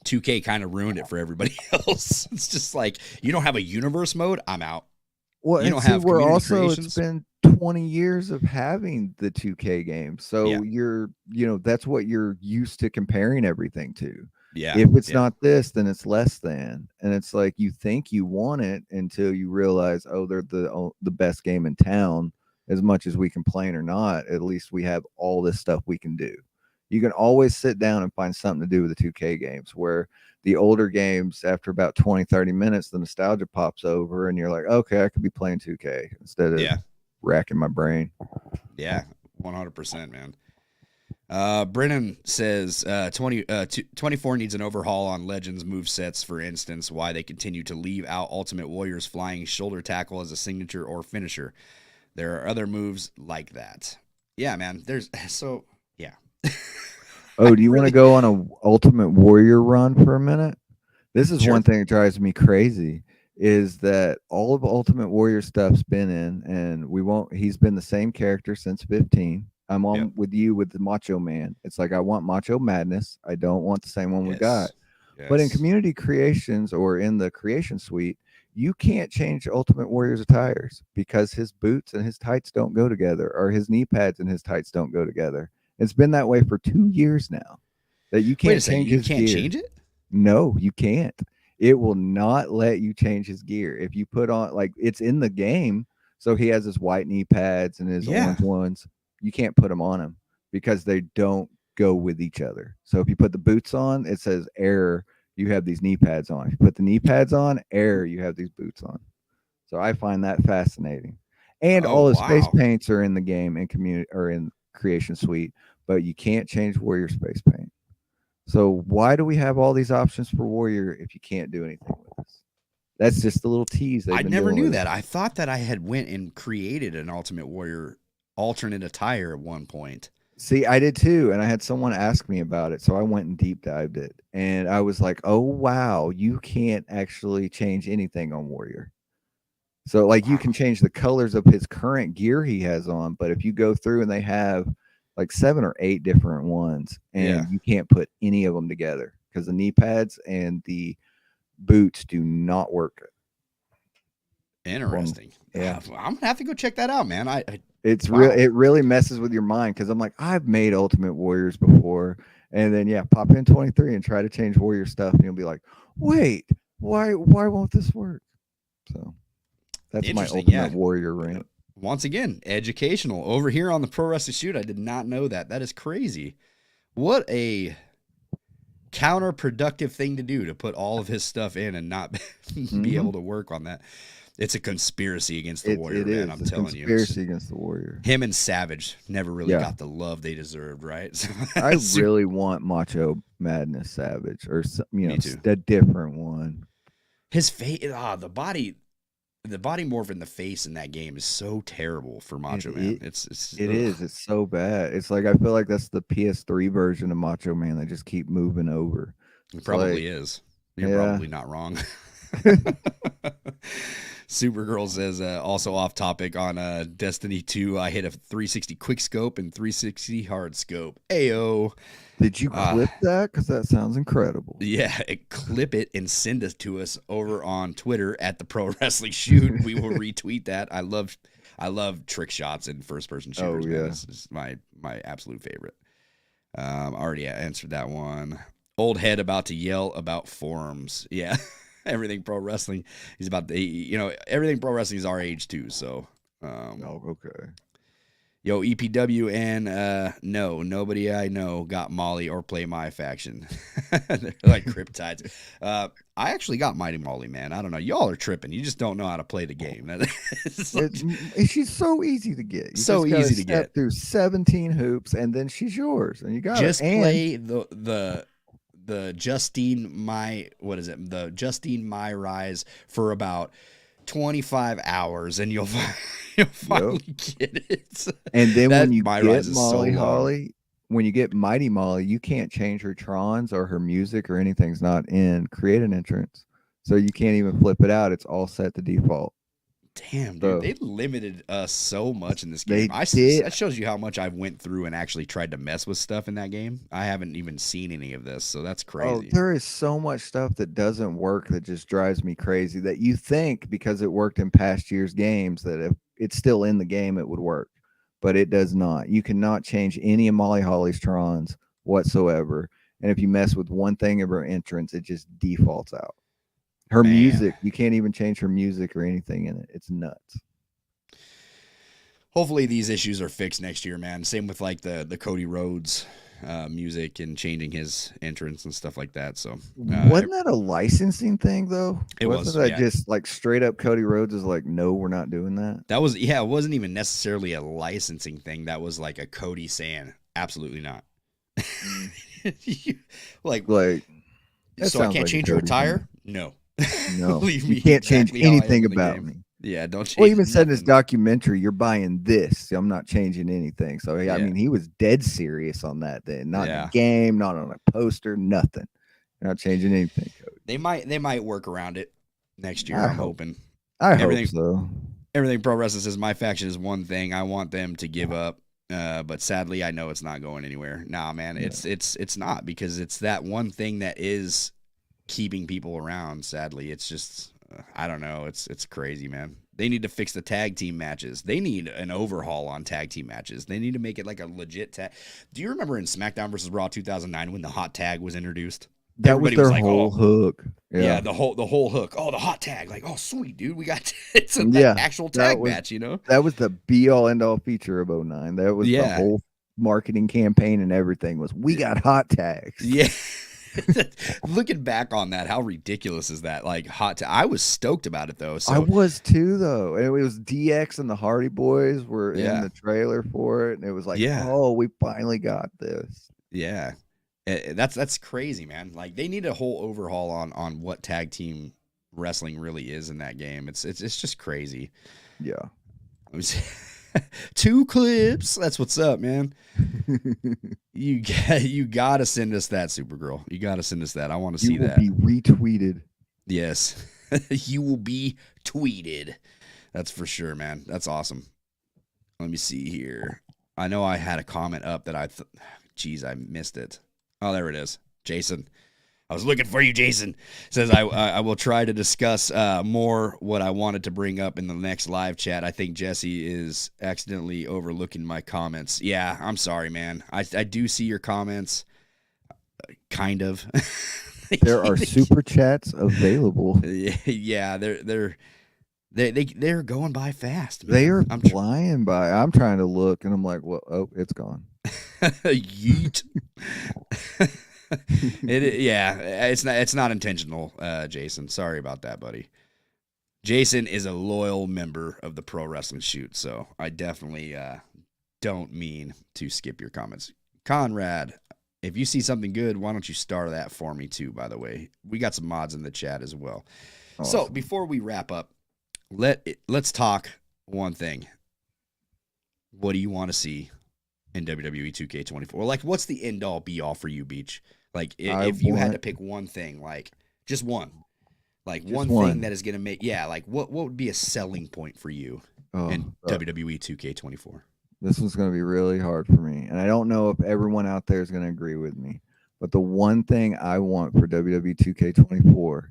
2K kind of ruined it for everybody else. It's just like, you don't have a universe mode, I'm out. Well, you don't have we're also creations. It's been 20 years of having the 2K games. So you're, that's what you're used to comparing everything to. Yeah. If it's not this, then it's less than. And it's like you think you want it until you realize, oh, they're the best game in town. As much as we complain or not, at least we have all this stuff we can do. You can always sit down and find something to do with the 2K games, where the older games, after about 20, 30 minutes, the nostalgia pops over and you're like, okay, I could be playing 2K instead of racking my brain. Yeah, 100%, man. Brennan says 24 needs an overhaul on Legends movesets, for instance, why they continue to leave out Ultimate Warrior's flying shoulder tackle as a signature or finisher. There are other moves like that. Yeah, man, yeah. Oh, do you want to go on a Ultimate Warrior run for a minute? This is one thing that drives me crazy, is that all of Ultimate Warrior stuff's been in, and he's been the same character since 15. I'm on with you with the Macho Man. It's like, I want Macho Madness. I don't want the same one we got. Yes. But in Community Creations or in the Creation Suite, you can't change Ultimate Warrior's attires because his boots and his tights don't go together, or his knee pads and his tights don't go together. It's been that way for 2 years now, that you can't change his gear. You can't change it? No, you can't. It will not let you change his gear. If you put on, like, it's in the game, so he has his white knee pads and his orange ones. You can't put them on him because they don't go with each other. So if you put the boots on, it says error, you have these knee pads on. If you put the knee pads on, error, you have these boots on. So I find that fascinating. And all his face paints are in the game in community or in Creation Suite, but you can't change Warrior space paint. So why do we have all these options for Warrior if you can't do anything with this? That's just a little tease. I never knew that. I thought that I had went and created an Ultimate Warrior alternate attire at one point. See, I did too, and I had someone ask me about it, so I went and deep dived it, and I was like, oh wow, you can't actually change anything on Warrior. So like you can change the colors of his current gear he has on, but if you go through and they have like 7 or 8 different ones, and you can't put any of them together because the knee pads and the boots do not work. Interesting. Yeah, I'm gonna have to go check that out, man. It really messes with your mind, because I'm like, I've made Ultimate Warriors before, and then pop in 23 and try to change Warrior stuff, and you'll be like, wait, why won't this work? So that's my Ultimate Warrior rant. Once again, educational over here on the Pro Wrestling Shoot. I did not know that. That is crazy. What a counterproductive thing to do, to put all of his stuff in and not be able to work on that. It's a conspiracy against the Warrior, man. I'm telling you. Conspiracy against the Warrior. Him and Savage never really got the love they deserved, right? So, I really want Macho Madness Savage, or a different one. His face, the body morph in the face in that game is so terrible for Macho Man. It is. It's so bad. It's like, I feel like that's the PS3 version of Macho Man. They just keep moving over. It probably is. You're probably not wrong. Supergirl says, also off topic on Destiny 2, I hit a 360 quick scope and 360 hard scope. Ayo. Did you clip that? Because that sounds incredible. Yeah, clip it and send it to us over on Twitter at the Pro Wrestling Shoot. We will retweet that. I love trick shots and first person shooters. Oh, yeah. Man. This is my absolute favorite. Already answered that one. Old head about to yell about forums. Yeah. Everything pro wrestling. He's about the, everything pro wrestling is our age too. So, oh, okay. Yo, EPW and no, nobody I know got Molly or play my faction. They're like Cryptides. I actually got Mighty Molly, man. I don't know. Y'all are tripping. You just don't know how to play the game. She's so easy to get. You so just easy to get through 17 hoops, and then she's yours, and you got just her. play the Justine My Rise for about 25 hours, and you'll finally get it. And then when you My get Rise Molly is so Holly, when you get Mighty Molly, you can't change her trons or her music or anything's not in create an entrance. So you can't even flip it out. It's all set to default. Damn, dude, they limited us so much in this game. That shows you how much I went through and actually tried to mess with stuff in that game. I haven't even seen any of this, so that's crazy. Oh, there is so much stuff that doesn't work that just drives me crazy, that you think because it worked in past years' games that if it's still in the game, it would work. But it does not. You cannot change any of Molly Holly's trons whatsoever. And if you mess with one thing of her entrance, it just defaults out. Her music, you can't even change her music or anything in it. It's nuts. Hopefully these issues are fixed next year, man. Same with like the Cody Rhodes music and changing his entrance and stuff like that. So wasn't that a licensing thing though? Wasn't that just like straight up Cody Rhodes is like, no, we're not doing that? That was, it wasn't even necessarily a licensing thing. That was like a Cody saying, absolutely not. like so I can't change your attire? No. No, you can't change anything about me. Yeah, don't change. Well, he even said in his documentary, "You're buying this. I'm not changing anything." So I mean, he was dead serious on that. Then not in the game, not on a poster, nothing. You're not changing anything. They might work around it next year. I'm hoping. I hope so. Everything Pro Wrestling says my faction is one thing I want them to give up, but sadly, I know it's not going anywhere. Nah, man, it's not, because it's that one thing that is keeping people around. Sadly, it's just I don't know. It's crazy, man. They need to fix the tag team matches. They need an overhaul on tag team matches. They need to make it like a legit tag. Do you remember in SmackDown vs. Raw 2009 when the hot tag was introduced? Everybody was like, whole hook. Yeah, the whole hook. Oh, the hot tag. Like, oh, sweet, dude. We got it's an actual tag match, That was the be-all, end-all feature of 09. That was the whole marketing campaign, and everything was, we got hot tags. Yeah. Looking back on that, how ridiculous is that? Like I was stoked about it though. So I was too, though. And it was DX and the Hardy Boys were in the trailer for it, and it was like, oh, we finally got this. Yeah, that's crazy, man. Like they need a whole overhaul on what tag team wrestling really is in that game. It's just crazy. Yeah. 2 clips. That's what's up, man. You gotta send us that, Supergirl. You gotta send us that. I want to see that. You will be retweeted. Yes, you will be tweeted. That's for sure, man. That's awesome. Let me see here. I know I had a comment up that I missed it. Oh, there it is. Jason. I was looking for you, Jason. Says I will try to discuss more what I wanted to bring up in the next live chat. I think Jesse is accidentally overlooking my comments. Yeah, I'm sorry, man. I do see your comments, kind of. There are super chats available. Yeah, they're going by fast, man. They are flying by. I'm trying to look, and I'm like, well, oh, it's gone. Yeet. It's not intentional, Jason. Sorry about that, buddy. Jason is a loyal member of the Pro Wrestling Shoot, so I definitely don't mean to skip your comments. Conrad, if you see something good, why don't you star that for me too, by the way? We got some mods in the chat as well. Awesome. So before we wrap up, let's talk one thing. What do you want to see in WWE 2K24? Like, what's the end all be all for you, Beach? Like, if you had to pick one thing, like just one, Like Just one one. thing that is going to make, like what would be a selling point for you in WWE 2K24? This one's going to be really hard for me. And I don't know if everyone out there is going to agree with me. But the one thing I want for WWE 2K24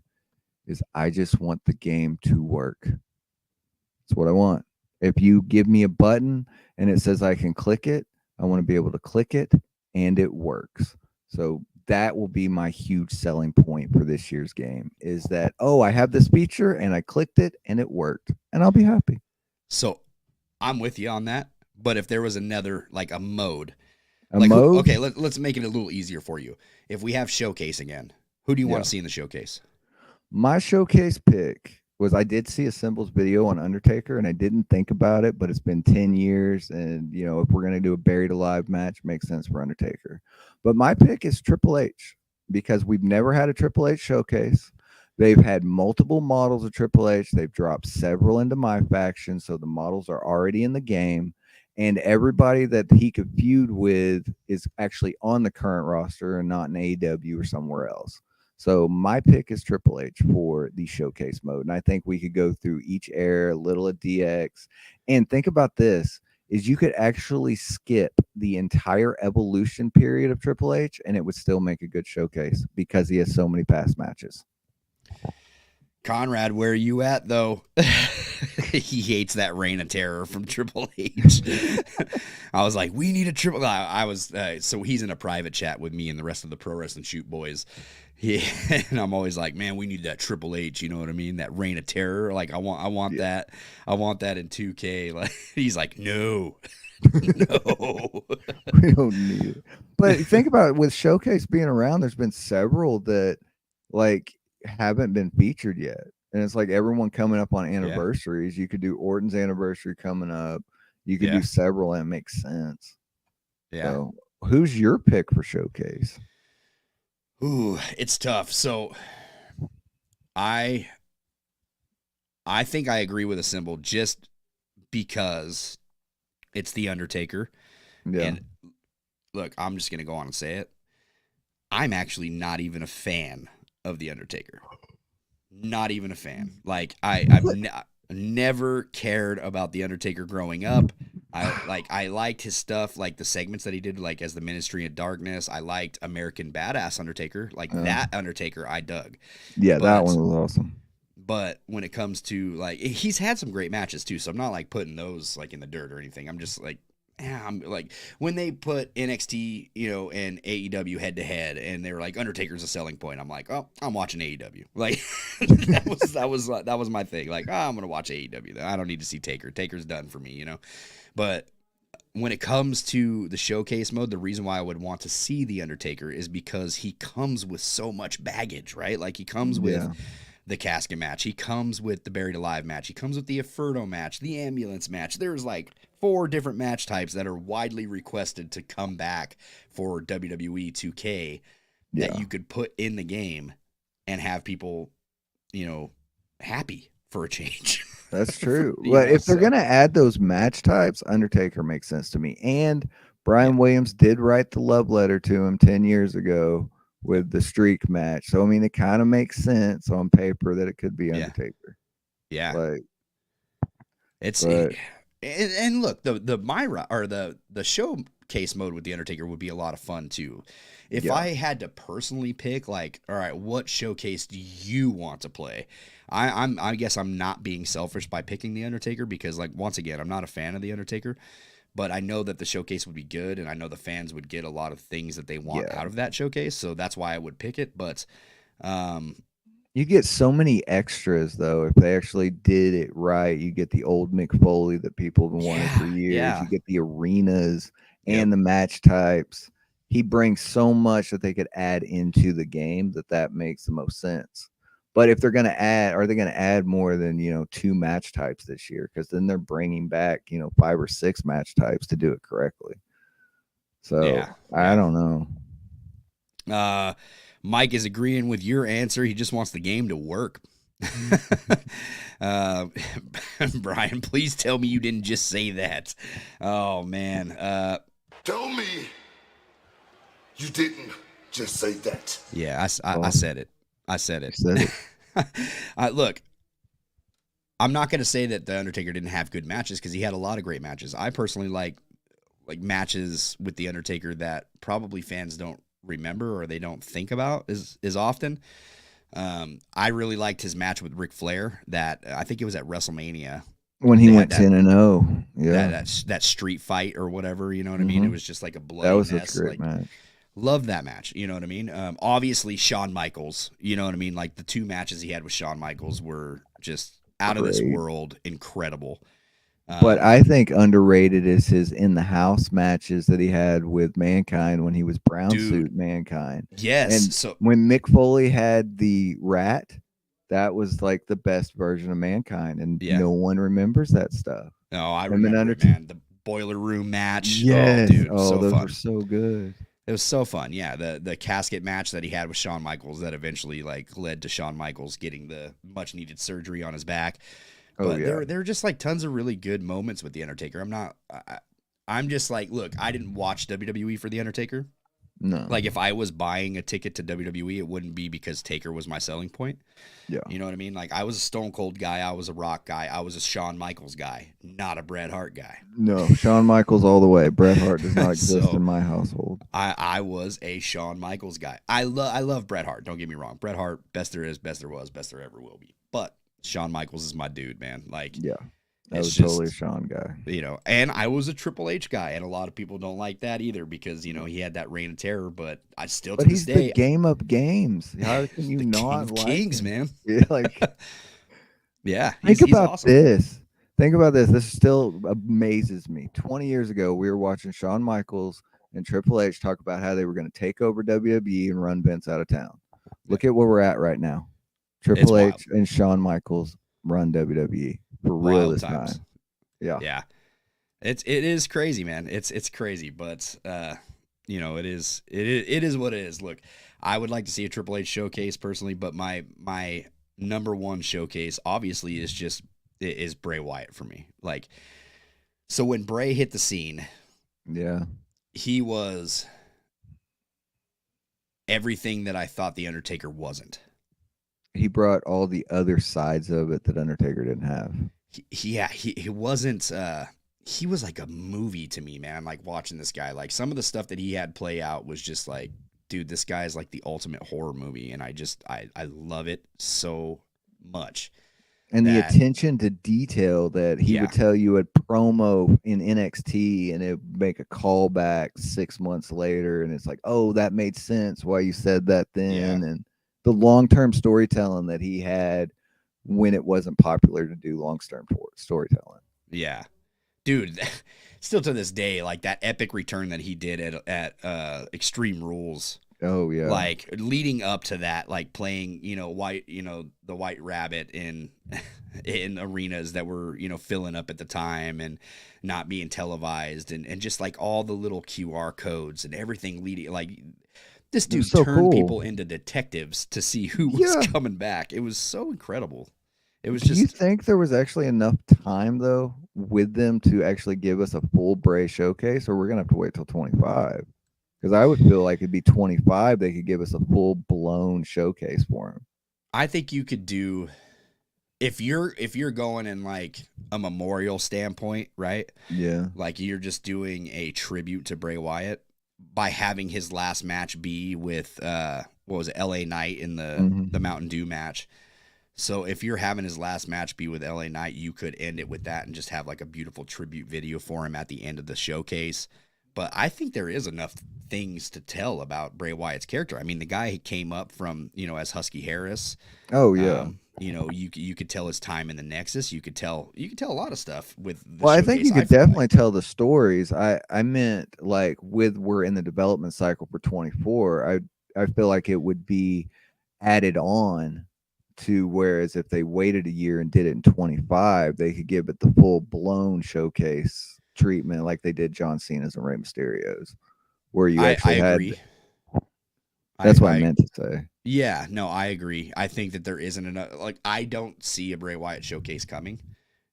is I just want the game to work. That's what I want. If you give me a button and it says I can click it, I want to be able to click it and it works. So that will be my huge selling point for this year's game is that, oh, I have this feature and I clicked it and it worked and I'll be happy. So I'm with you on that. But if there was another, like a mode, mode? Okay, let's make it a little easier for you. If we have showcase again, who do you want to see in the showcase? My showcase pick was I did see a Symbols video on Undertaker, and I didn't think about it, but it's been 10 years, and, if we're going to do a Buried Alive match, it makes sense for Undertaker. But my pick is Triple H, because we've never had a Triple H showcase. They've had multiple models of Triple H. They've dropped several into my faction, so the models are already in the game. And everybody that he could feud with is actually on the current roster and not in AEW or somewhere else. So my pick is Triple H for the showcase mode. And I think we could go through each era, a little of DX. And think about this, is you could actually skip the entire evolution period of Triple H and it would still make a good showcase because he has so many past matches. Conrad, where are you at, though? He hates that reign of terror from Triple H. I was like, we need a triple. I was so he's in a private chat with me and the rest of the Pro Wrestling Shoot boys. Yeah, and I'm always like, man, we need that Triple H. You know what I mean? That reign of terror. Like, I want that. I want that in 2K. Like, he's like, no. No, we don't need it. But think about it, with Showcase being around, there's been several that like haven't been featured yet. And it's like everyone coming up on anniversaries. Yeah. You could do Orton's anniversary coming up. You could do several and it makes sense. Yeah. So who's your pick for Showcase? Ooh, it's tough. So I think I agree with a symbol just because it's the Undertaker. Yeah. And look, I'm just going to go on and say it. I'm actually not even a fan of the Undertaker. Not even a fan. Like I've never cared about the Undertaker growing up. I liked his stuff, like the segments that he did, like as the Ministry of Darkness. I liked American Badass Undertaker, like that Undertaker. I dug. Yeah, that one was awesome. But when it comes to like, he's had some great matches too. So I'm not like putting those like in the dirt or anything. I'm just like, I'm like when they put NXT, and AEW head to head, and they were like Undertaker's a selling point. I'm like, oh, I'm watching AEW. Like that was my thing. Like, I'm gonna watch AEW. I don't need to see Taker. Taker's done for me, But when it comes to the showcase mode, the reason why I would want to see the Undertaker is because he comes with so much baggage, right? Like he comes with the casket match. He comes with the Buried Alive match. He comes with the Inferno match, the ambulance match. There's like 4 different match types that are widely requested to come back for WWE 2K that you could put in the game and have people, happy for a change. That's true. But if they're going to add those match types, Undertaker makes sense to me. And Brian Williams did write the love letter to him 10 years ago with the streak match. So, I mean, it kind of makes sense on paper that it could be Undertaker. Yeah. Like, and look, the Myra or the showcase mode with the Undertaker would be a lot of fun too. If I had to personally pick, like, all right, what showcase do you want to play? I guess I'm not being selfish by picking the Undertaker because, like, once again, I'm not a fan of the Undertaker. But I know that the showcase would be good, and I know the fans would get a lot of things that they want out of that showcase, so that's why I would pick it. But you get so many extras, though, if they actually did it right. You get the old Mick Foley that people have been wanting for years. Yeah. You get the arenas and the match types. He brings so much that they could add into the game that makes the most sense. But if they're going to add, are they going to add more than, 2 match types this year? Because then they're bringing back, 5 or 6 match types to do it correctly. So I don't know. Mike is agreeing with your answer. He just wants the game to work. Brian, please tell me you didn't just say that. Oh, man. Tell me you didn't just say that. Yeah, I said it. I said it. Look, I'm not going to say that The Undertaker didn't have good matches because he had a lot of great matches. I personally like matches with The Undertaker that probably fans don't remember or they don't think about as often. I really liked his match with Ric Flair that I think it was at WrestleMania when he went 10-0. Yeah. That street fight or whatever, you know what I mean? It was just like a bloody That was mess. a great match. Love that match, you know what I mean? Obviously, Shawn Michaels, you know what I mean? Like the two matches he had with Shawn Michaels were just out of this world, incredible. But I think underrated is his in the house matches that he had with Mankind when he was brown suit Mankind. Yes. And so when Mick Foley had the rat, that was like the best version of Mankind, and no one remembers that stuff. No, I remember it, man. The boiler room match. Yes. Oh, dude, so those fun. were so good. It was so fun. Yeah, the casket match that he had with Shawn Michaels that eventually led to Shawn Michaels getting the much needed surgery on his back. But there were just like tons of really good moments with The Undertaker. I'm just like, look, I didn't watch WWE for The Undertaker. No. Like if I was buying a ticket to WWE, it wouldn't be because Taker was my selling point. Yeah. You know what I mean? Like I was a Stone Cold guy. I was a Rock guy. I was a Shawn Michaels guy, not a Bret Hart guy. No, Shawn Michaels all the way. Bret Hart does not exist in my household. I was a Shawn Michaels guy. I love Bret Hart. Don't get me wrong. Bret Hart, best there is, best there was, best there ever will be. But Shawn Michaels is my dude, man. Like, yeah. I was totally a Shawn guy. You know, and I was a Triple H guy, and a lot of people don't like that either because, you know, he had that reign of terror, but I still to this day. He's the game of games. How can you not like Kings, man. Yeah, like yeah. Think about awesome. this. Think about this. This still amazes me. 20 years ago, we were watching Shawn Michaels and Triple H talk about how they were going to take over WWE and run Vince out of town. Look at where we're at right now. Triple H and Shawn Michaels run WWE for real this time. Yeah. Yeah. It is crazy, man. It's crazy, but you know, it is what it is. Look, I would like to see a Triple H showcase personally, but my number one showcase obviously is Bray Wyatt for me. Like, so when Bray hit the scene, yeah, he was everything that I thought The Undertaker wasn't. He brought all the other sides of it that Undertaker didn't have. He wasn't. He was like a movie to me, man. Like watching this guy, like some of the stuff that he had play out was just like, dude, this guy is like the ultimate horror movie, and I love it so much. And the attention to detail that he would tell you at promo in NXT, and it would make a callback 6 months later, and it's like, oh, that made sense why you said that then, and the long-term storytelling that he had when it wasn't popular to do long-term storytelling. Yeah, dude. Still to this day, like that epic return that he did at Extreme Rules. Oh yeah. Like leading up to that, like playing, the White Rabbit in arenas that were, filling up at the time and not being televised and just like all the little QR codes and everything leading, like this dude turned people into detectives to see who was coming back. It was so incredible. It was Do you think there was actually enough time though with them to actually give us a full Bray showcase, or we're gonna have to wait till 25? Because I would feel like it'd be 25. They could give us a full blown showcase for him. I think you could do if you're going in like a memorial standpoint, right? Yeah. Like you're just doing a tribute to Bray Wyatt by having his last match be with LA Knight in the Mountain Dew match. So if you're having his last match be with LA Knight, you could end it with that and just have like a beautiful tribute video for him at the end of the showcase. But I think there is enough things to tell about Bray Wyatt's character. I mean, the guy came up from, as Husky Harris. Oh yeah. You could tell his time in the Nexus. You could tell a lot of stuff with the I think you could definitely tell the stories. I meant like we're in the development cycle for 24. I feel like it would be added on to, whereas if they waited a year and did it in 25, they could give it the full blown showcase treatment like they did John Cena's and Rey Mysterio's, where you actually agree. That's what I meant to say. Yeah, no, I agree. I think that there isn't enough. Like, I don't see a Bray Wyatt showcase coming.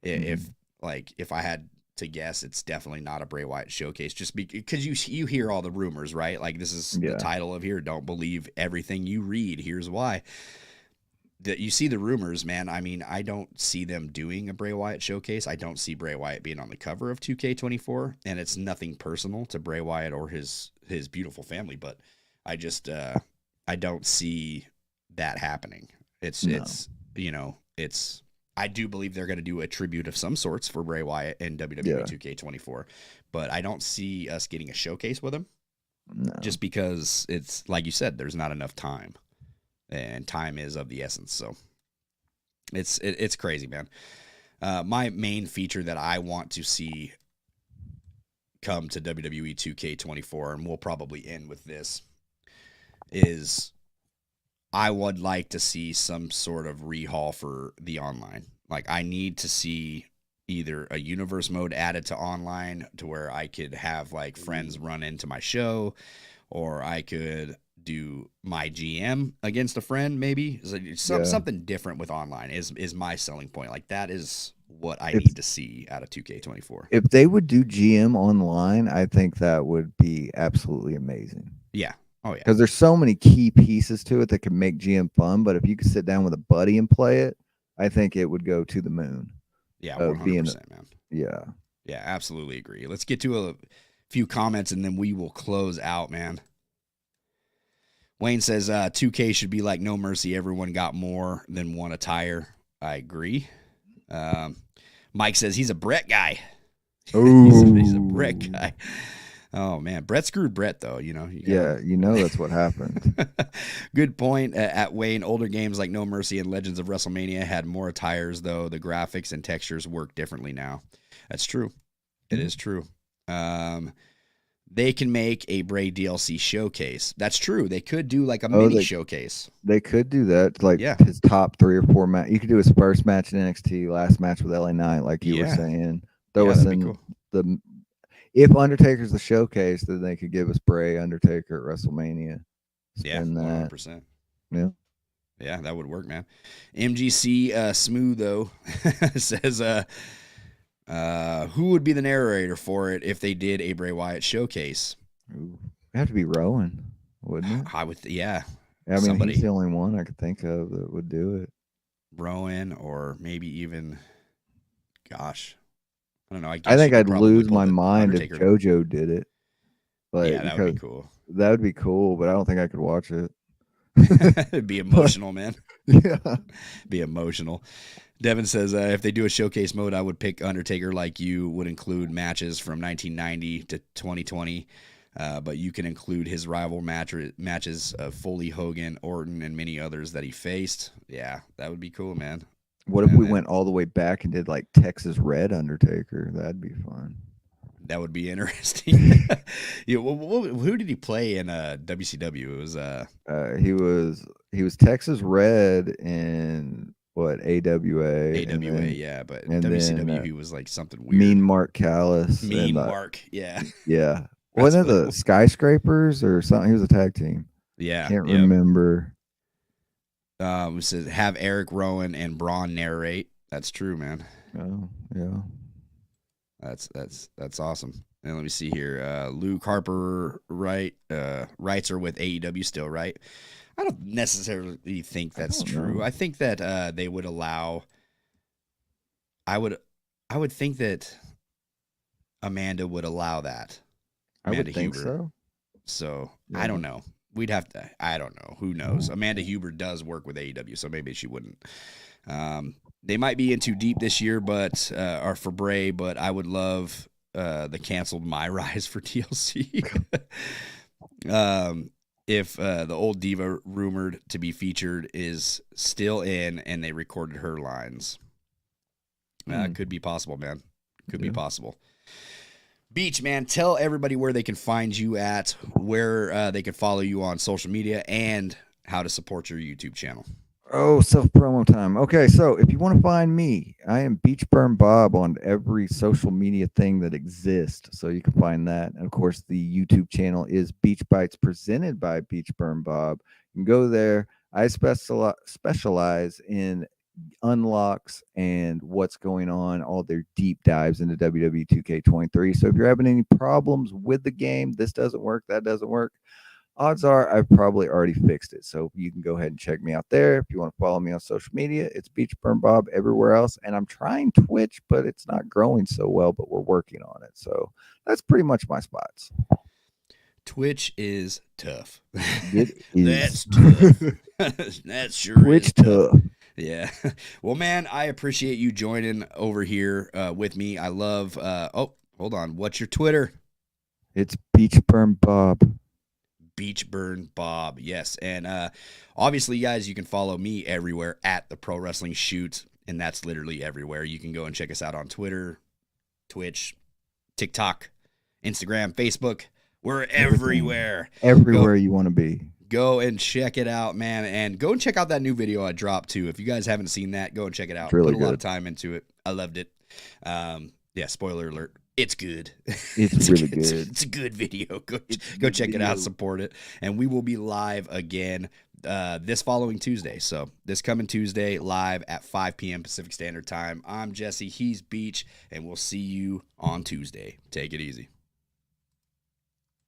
If I had to guess, it's definitely not a Bray Wyatt showcase, just because you hear all the rumors, right? Like this is the title of here. Don't believe everything you read. Here's why. you see the rumors, man. I mean, I don't see them doing a Bray Wyatt showcase. I don't see Bray Wyatt being on the cover of 2K24, and it's nothing personal to Bray Wyatt or his beautiful family, but I just I don't see that happening. It's you know, it's I do believe they're going to do a tribute of some sorts for Bray Wyatt in WWE 2K24, but I don't see us getting a showcase with him. No. Just because it's like you said, there's not enough time. And time is of the essence, so it's crazy, man. My main feature that I want to see come to WWE 2K24, and we'll probably end with this, is I would like to see some sort of rehaul for the online. Like, I need to see either a universe mode added to online to where I could have like friends run into my show, or I could do my GM against a friend, maybe. Something different with online is my selling point. Like, that is what I need to see out of 2K24. If they would do GM online, I think that would be absolutely amazing. Yeah. Oh, yeah. Because there's so many key pieces to it that can make GM fun, but if you could sit down with a buddy and play it, I think it would go to the moon. Yeah, 100%, man. Yeah. Yeah, absolutely agree. Let's get to a few comments, and then we will close out, man. Wayne says 2K should be like No Mercy. Everyone got more than one attire. I agree. Mike says he's a Brett guy. he's a Brett guy. Oh, man. Brett screwed Brett, though. You know. That's what happened. Good point. At Wayne, older games like No Mercy and Legends of WrestleMania had more attires, though. The graphics and textures work differently now. That's true. It is true. They can make a Bray DLC showcase. That's true. They could do like a mini showcase. They could do that. Like his top 3 or 4 match. You could do his first match in NXT, last match with LA Knight, like you were saying. Throw us in cool. If Undertaker's the showcase, then they could give us Bray Undertaker at WrestleMania. Spend 100%. Yeah. Yeah, that would work, man. MGC Smooth, though, says who would be the narrator for it if they did a Bray Wyatt showcase? It'd have to be Rowan, wouldn't it? I would, yeah. I mean, he's the only one I could think of that would do it. Rowan, or maybe even, gosh, I don't know. I think I'd lose my mind if JoJo did it. Like, yeah, that would be cool. That would be cool, but I don't think I could watch it. It'd be emotional, man. Yeah. Be emotional. Devin says, if they do a showcase mode, I would pick Undertaker like you would include matches from 1990 to 2020. But you can include his rival matches of Foley, Hogan, Orton, and many others that he faced. Yeah, that would be cool, man. What if we went all the way back and did like Texas Red Undertaker? That'd be fun. That would be interesting. Who did he play in WCW? It was he was Texas Red in what, AWA? AWA, yeah, but in WCW he was like something weird. Mean Mark Callis. Mark, yeah. Yeah. Wasn't it the Skyscrapers or something? He was a tag team. Yeah. Can't remember. It says have Eric Rowan and Braun narrate. That's true, man. Oh, yeah. That's awesome. And let me see here. Luke Harper writes are with AEW still, right? I don't necessarily think that's true. I think that they would allow. I would think that Amanda would allow that. Amanda I would think Huber. So yeah. I don't know. We'd have to. I don't know. Who knows? Amanda Huber does work with AEW, so maybe she wouldn't. They might be in too deep this year, but or for Bray. But I would love the canceled My Rise for TLC. If the old diva rumored to be featured is still in, and they recorded her lines, could be possible, man. Could be possible. Beach, man, tell everybody where they can find you at, where they can follow you on social media, and how to support your YouTube channel. Oh, self-promo time. Okay, so if you want to find me, I am Beachburn Bob on every social media thing that exists, so you can find that. And, of course, the YouTube channel is Beach Bites presented by Beachburn Bob. You can go there. I specialize in unlocks and what's going on, all their deep dives into WWE 2K23. So if you're having any problems with the game, this doesn't work, that doesn't work, odds are I've probably already fixed it. So you can go ahead and check me out there. If you want to follow me on social media, it's Beachburn Bob everywhere else. And I'm trying Twitch, but it's not growing so well, but we're working on it. So that's pretty much my spots. Twitch is tough. It is. That's tough. That's sure Twitch is tough. tough. Yeah. Well, man, I appreciate you joining over here with me. I love, oh, hold on. What's your Twitter? It's Beachburn Bob. Beachburn Bob. Yes. And obviously, guys, you can follow me everywhere at the Pro Wrestling Shoot. And that's literally everywhere. You can go and check us out on Twitter, Twitch, TikTok, Instagram, Facebook. We're everywhere. Everywhere you want to be. Go and check it out, man. And go and check out that new video I dropped, too. If you guys haven't seen that, go and check it out. It's really Put a lot good. of time into it. I loved it. Yeah, spoiler alert. It's good. It's really good. It's a good video. Go check it out. Support it. And we will be live again this following Tuesday. So this coming Tuesday, live at 5 p.m. Pacific Standard Time. I'm Jesse. He's Beach. And we'll see you on Tuesday. Take it easy.